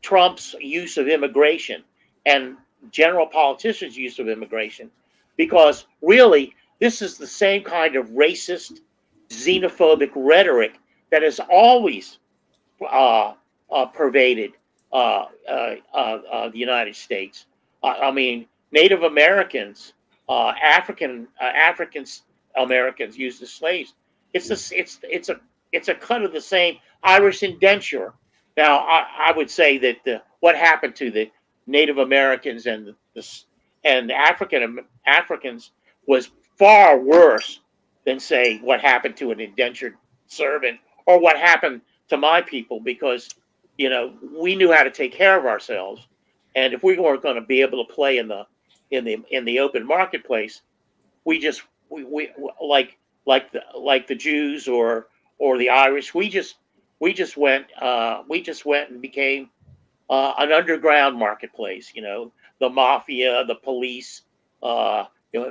Trump's use of immigration and general politicians' use of immigration, because really this is the same kind of racist, xenophobic rhetoric that has always pervaded the United States. I mean, Native Americans, African Americans used as slaves. It's a cut of the same Irish indenture. Now, I would say that what happened to the Native Americans and Africans was far worse than, say, what happened to an indentured servant, or what happened to my people, because we knew how to take care of ourselves, and if we weren't going to be able to play in the open marketplace, we like the Jews or the Irish, we just went and became an underground marketplace. The mafia, the police,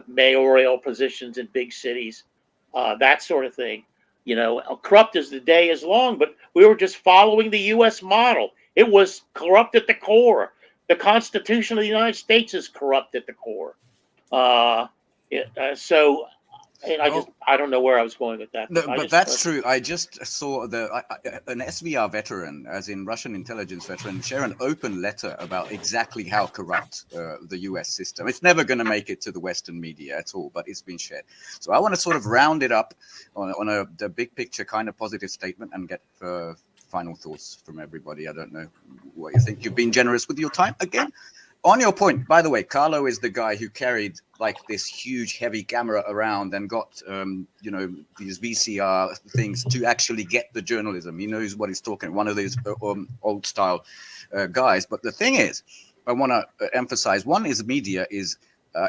mayoral positions in big cities, that sort of thing. Corrupt as the day is long, but we were just following the U.S. model. It was corrupt at the core. The Constitution of the United States is corrupt at the core. So I don't know where I was going with that. No, but that's true. I just saw an SVR veteran, as in Russian intelligence veteran, share an open letter about exactly how corrupt the U.S. system. It's never going to make it to the Western media at all, but it's been shared. So I want to sort of round it up on the big picture kind of positive statement and get final thoughts from everybody. I don't know what you think. You've been generous with your time again. On your point, by the way, Carlo is the guy who carried like this huge heavy camera around and got, these VCR things to actually get the journalism. He knows what he's talking. One of these old style guys. But the thing is, I want to emphasize, one is media is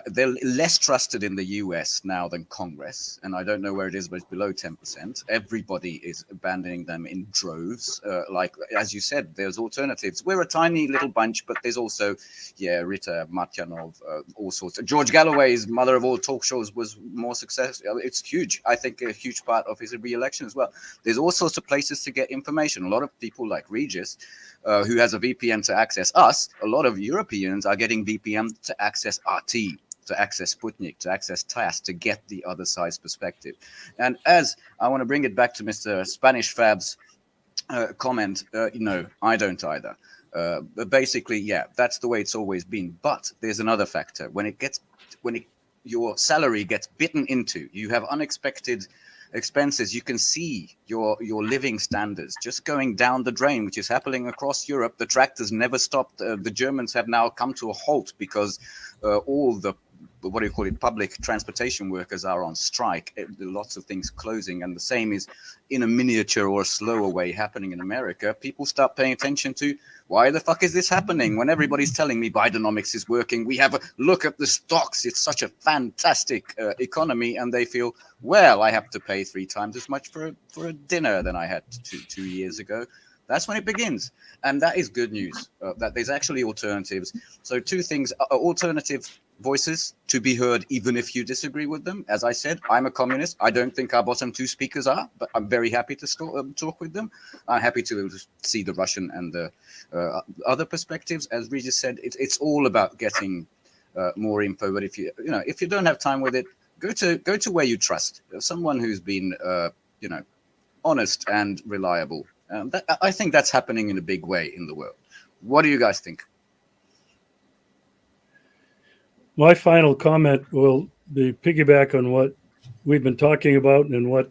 they're less trusted in the US now than Congress. And I don't know where it is, but it's below 10%. Everybody is abandoning them in droves. Like, as you said, there's alternatives. We're a tiny little bunch, but there's also, Rita Matyanov, all sorts. George Galloway's mother of all talk shows was more successful. It's huge. I think a huge part of his re-election as well. There's all sorts of places to get information. A lot of people like Regis, who has a VPN to access us, a lot of Europeans are getting VPN to access RT, to access Sputnik, to access TASS, to get the other side's perspective. And as I want to bring it back to Mr. Spanish Fab's comment, I don't either. But basically, that's the way it's always been. But there's another factor. When your salary gets bitten into, you have unexpected expenses, you can see your living standards just going down the drain, which is happening across Europe. The tractors never stopped. The Germans have now come to a halt because all the public transportation workers are on strike. Lots of things closing, and the same is in a miniature or a slower way happening in America. People start paying attention to, why the fuck is this happening when everybody's telling me Bidenomics is working? We have a look at the stocks. It's such a fantastic economy. And they feel, well, I have to pay 3 times as much for a dinner than I had 2 years ago. That's when it begins. And that is good news, that there's actually alternatives. So 2 things, alternative voices to be heard, even if you disagree with them. As I said, I'm a communist. I don't think our bottom 2 speakers are, but I'm very happy to talk with them. I'm happy to see the Russian and the other perspectives. As Regis said, it's all about getting more info. But if you don't have time with it, go to where you trust, someone who's been honest and reliable. I think that's happening in a big way in the world. What do you guys think? My final comment will be piggyback on what we've been talking about and what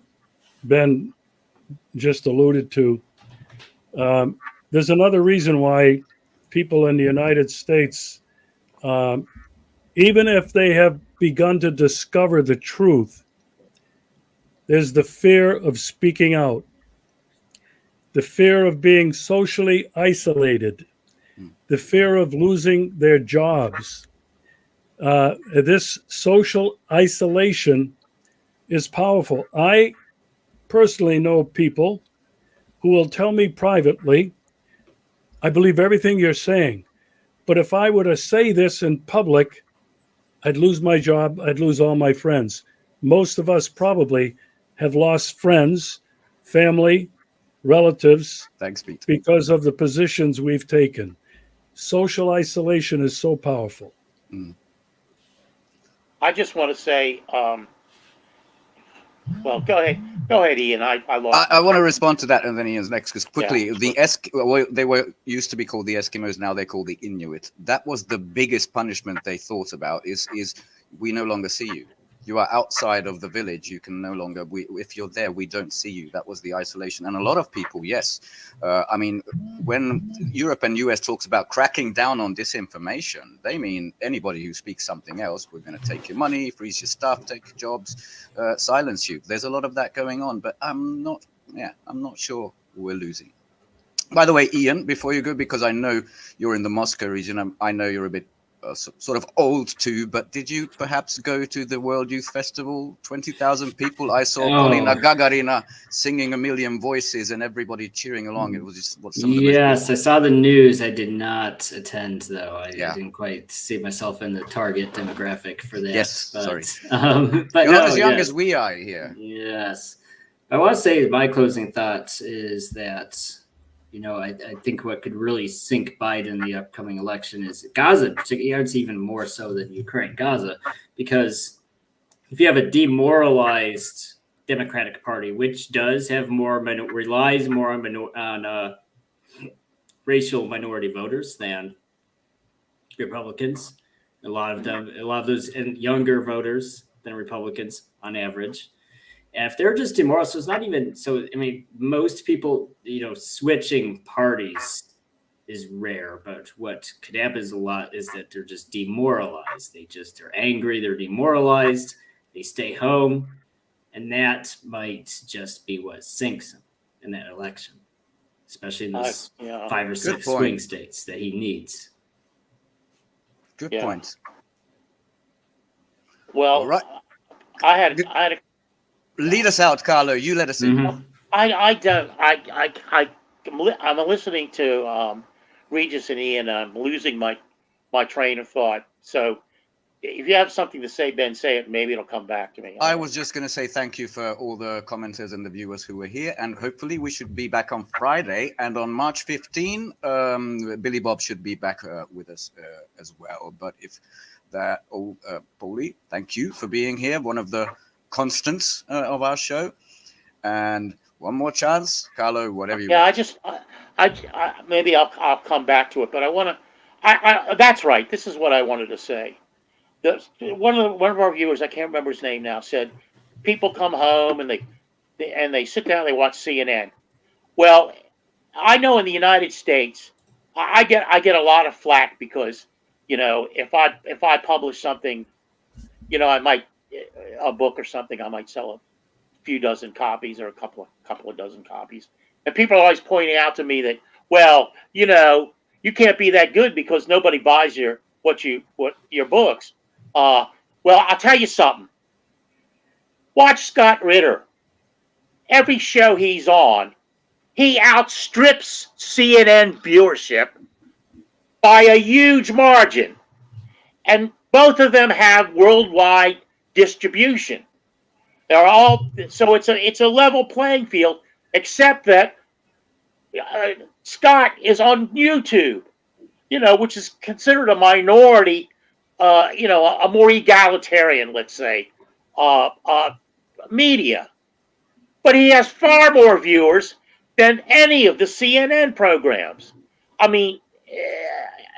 Ben just alluded to. There's another reason why people in the United States, even if they have begun to discover the truth, there's the fear of speaking out. the fear of being socially isolated, the fear of losing their jobs. This social isolation is powerful. I personally know people who will tell me privately, I believe everything you're saying, but if I were to say this in public, I'd lose my job, I'd lose all my friends. Most of us probably have lost friends, family, relatives, Thanks, Pete. because of the positions we've taken. Social isolation is so powerful. I just want to say, well, go ahead, Ian. I lost. I want to respond to that, and then Ian's next, because quickly, Yeah, sure. they were used to be called the Eskimos, now they're called the Inuit. That was the biggest punishment they thought about, is we no longer see you. You are outside of the village. You can no longer, if you're there, we don't see you. That was the isolation. And a lot of people, yes. I mean, when Europe and US talks about cracking down on disinformation, they mean anybody who speaks something else, we're going to take your money, freeze your stuff, take your jobs, silence you. There's a lot of that going on, but I'm not sure we're losing. By the way, Ian, before you go, because I know you're in the Moscow region, I know you're a bit sort of old too, but did you perhaps go to the World Youth Festival? 20,000 people. I saw Polina Gagarina singing A Million Voices and everybody cheering along. It was just some of the Yes, I saw the news. I did not attend, though. I didn't quite see myself in the target demographic for that. Yes, but, sorry. But you're no, not as young as we are here. Yes. I want to say my closing thoughts is that, I think what could really sink Biden in the upcoming election is Gaza, particularly. It's even more so than Ukraine, Gaza, because if you have a demoralized Democratic Party, which does have relies more on racial minority voters than Republicans, a lot of those, and younger voters than Republicans on average. And if they're just demoralized, so it's not even so. I mean, most people, switching parties is rare, but what could happen is a lot is that they're just demoralized. They're angry. They're demoralized. They stay home, and that might just be what sinks him in that election, especially in those 5 or 6 swing states that he needs. Good point. Well, all right. I had a lead us out, Carlo. You let us in. Mm-hmm. I'm listening to Regis and Ian. I'm losing my train of thought. So if you have something to say, Ben, say it. Maybe it'll come back to me. I was just going to say thank you for all the commenters and the viewers who were here. And hopefully we should be back on Friday. And on March 15, Billy Bob should be back with us as well. But if that, Paulie, thank you for being here. One of the constants of our show. And one more chance, Carlo, whatever you want. I maybe I'll come back to it, but I want to, that's right. This is what I wanted to say. One of our viewers, I can't remember his name now, said people come home and they sit down, they watch CNN. Well, I know in the United States, I get a lot of flack because, if I publish something, I might, a book or something, I might sell a few dozen copies or a couple of dozen copies. And people are always pointing out to me that, well, you can't be that good because nobody buys your books. Well, I'll tell you something. Watch Scott Ritter. Every show he's on, he outstrips CNN viewership by a huge margin. And both of them have worldwide distribution. They're all, so it's a level playing field, except that Scott is on YouTube, which is considered a minority, a more egalitarian, let's say, media. But he has far more viewers than any of the CNN programs. I mean,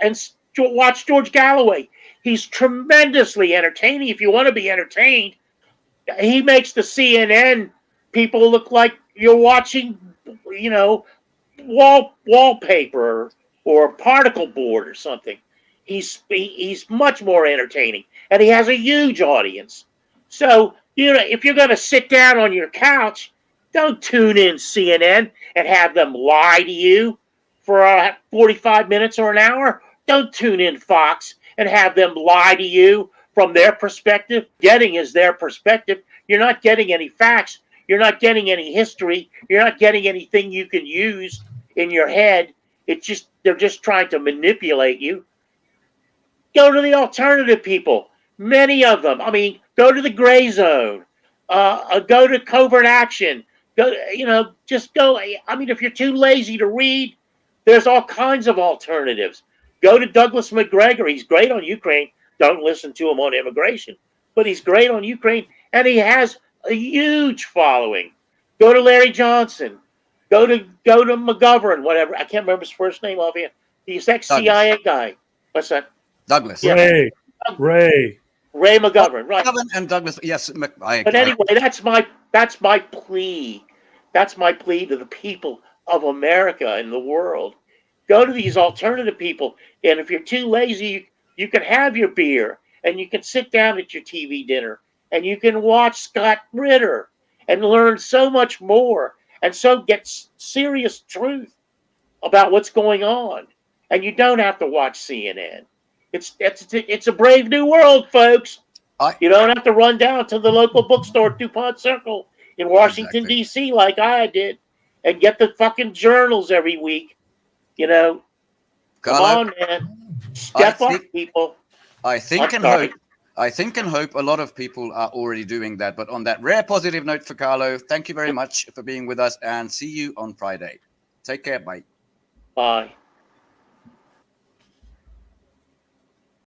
and watch George Galloway. He's tremendously entertaining. If you want to be entertained, he makes the CNN people look like you're watching, wallpaper or particle board or something. He's much more entertaining, and he has a huge audience. So, if you're going to sit down on your couch Don't tune in CNN and have them lie to you for 45 minutes or an hour. Don't tune in Fox and have them lie to you from their perspective. Getting is their perspective. You're not getting any facts. You're not getting any history. You're not getting anything you can use in your head. They're just trying to manipulate you. Go to the alternative people. Many of them. I mean, go to the Gray Zone. Go to Covert Action. Just go. I mean, if you're too lazy to read, there's all kinds of alternatives. Go to Douglas McGregor. He's great on Ukraine. Don't listen to him on immigration, but he's great on Ukraine, and he has a huge following. Go to Larry Johnson. Go to McGovern. Whatever. I can't remember his first name off here. He's ex-CIA guy. What's that? Douglas. Yeah. Ray McGovern. Right. McGovern and Douglas. Yes. But anyway, that's my plea. That's my plea to the people of America and the world. Go to these alternative people, and if you're too lazy, you can have your beer and you can sit down at your TV dinner and you can watch Scott Ritter and learn so much more and so get serious truth about what's going on. And you don't have to watch CNN. It's a brave new world, folks. You don't have to run down to the local bookstore at DuPont Circle in Washington, D.C. like I did and get the fucking journals every week. Come on, man. Step up, people. I think and hope a lot of people are already doing that. But on that rare positive note for Carlo, thank you very much for being with us and see you on Friday. Take care. Bye. Bye.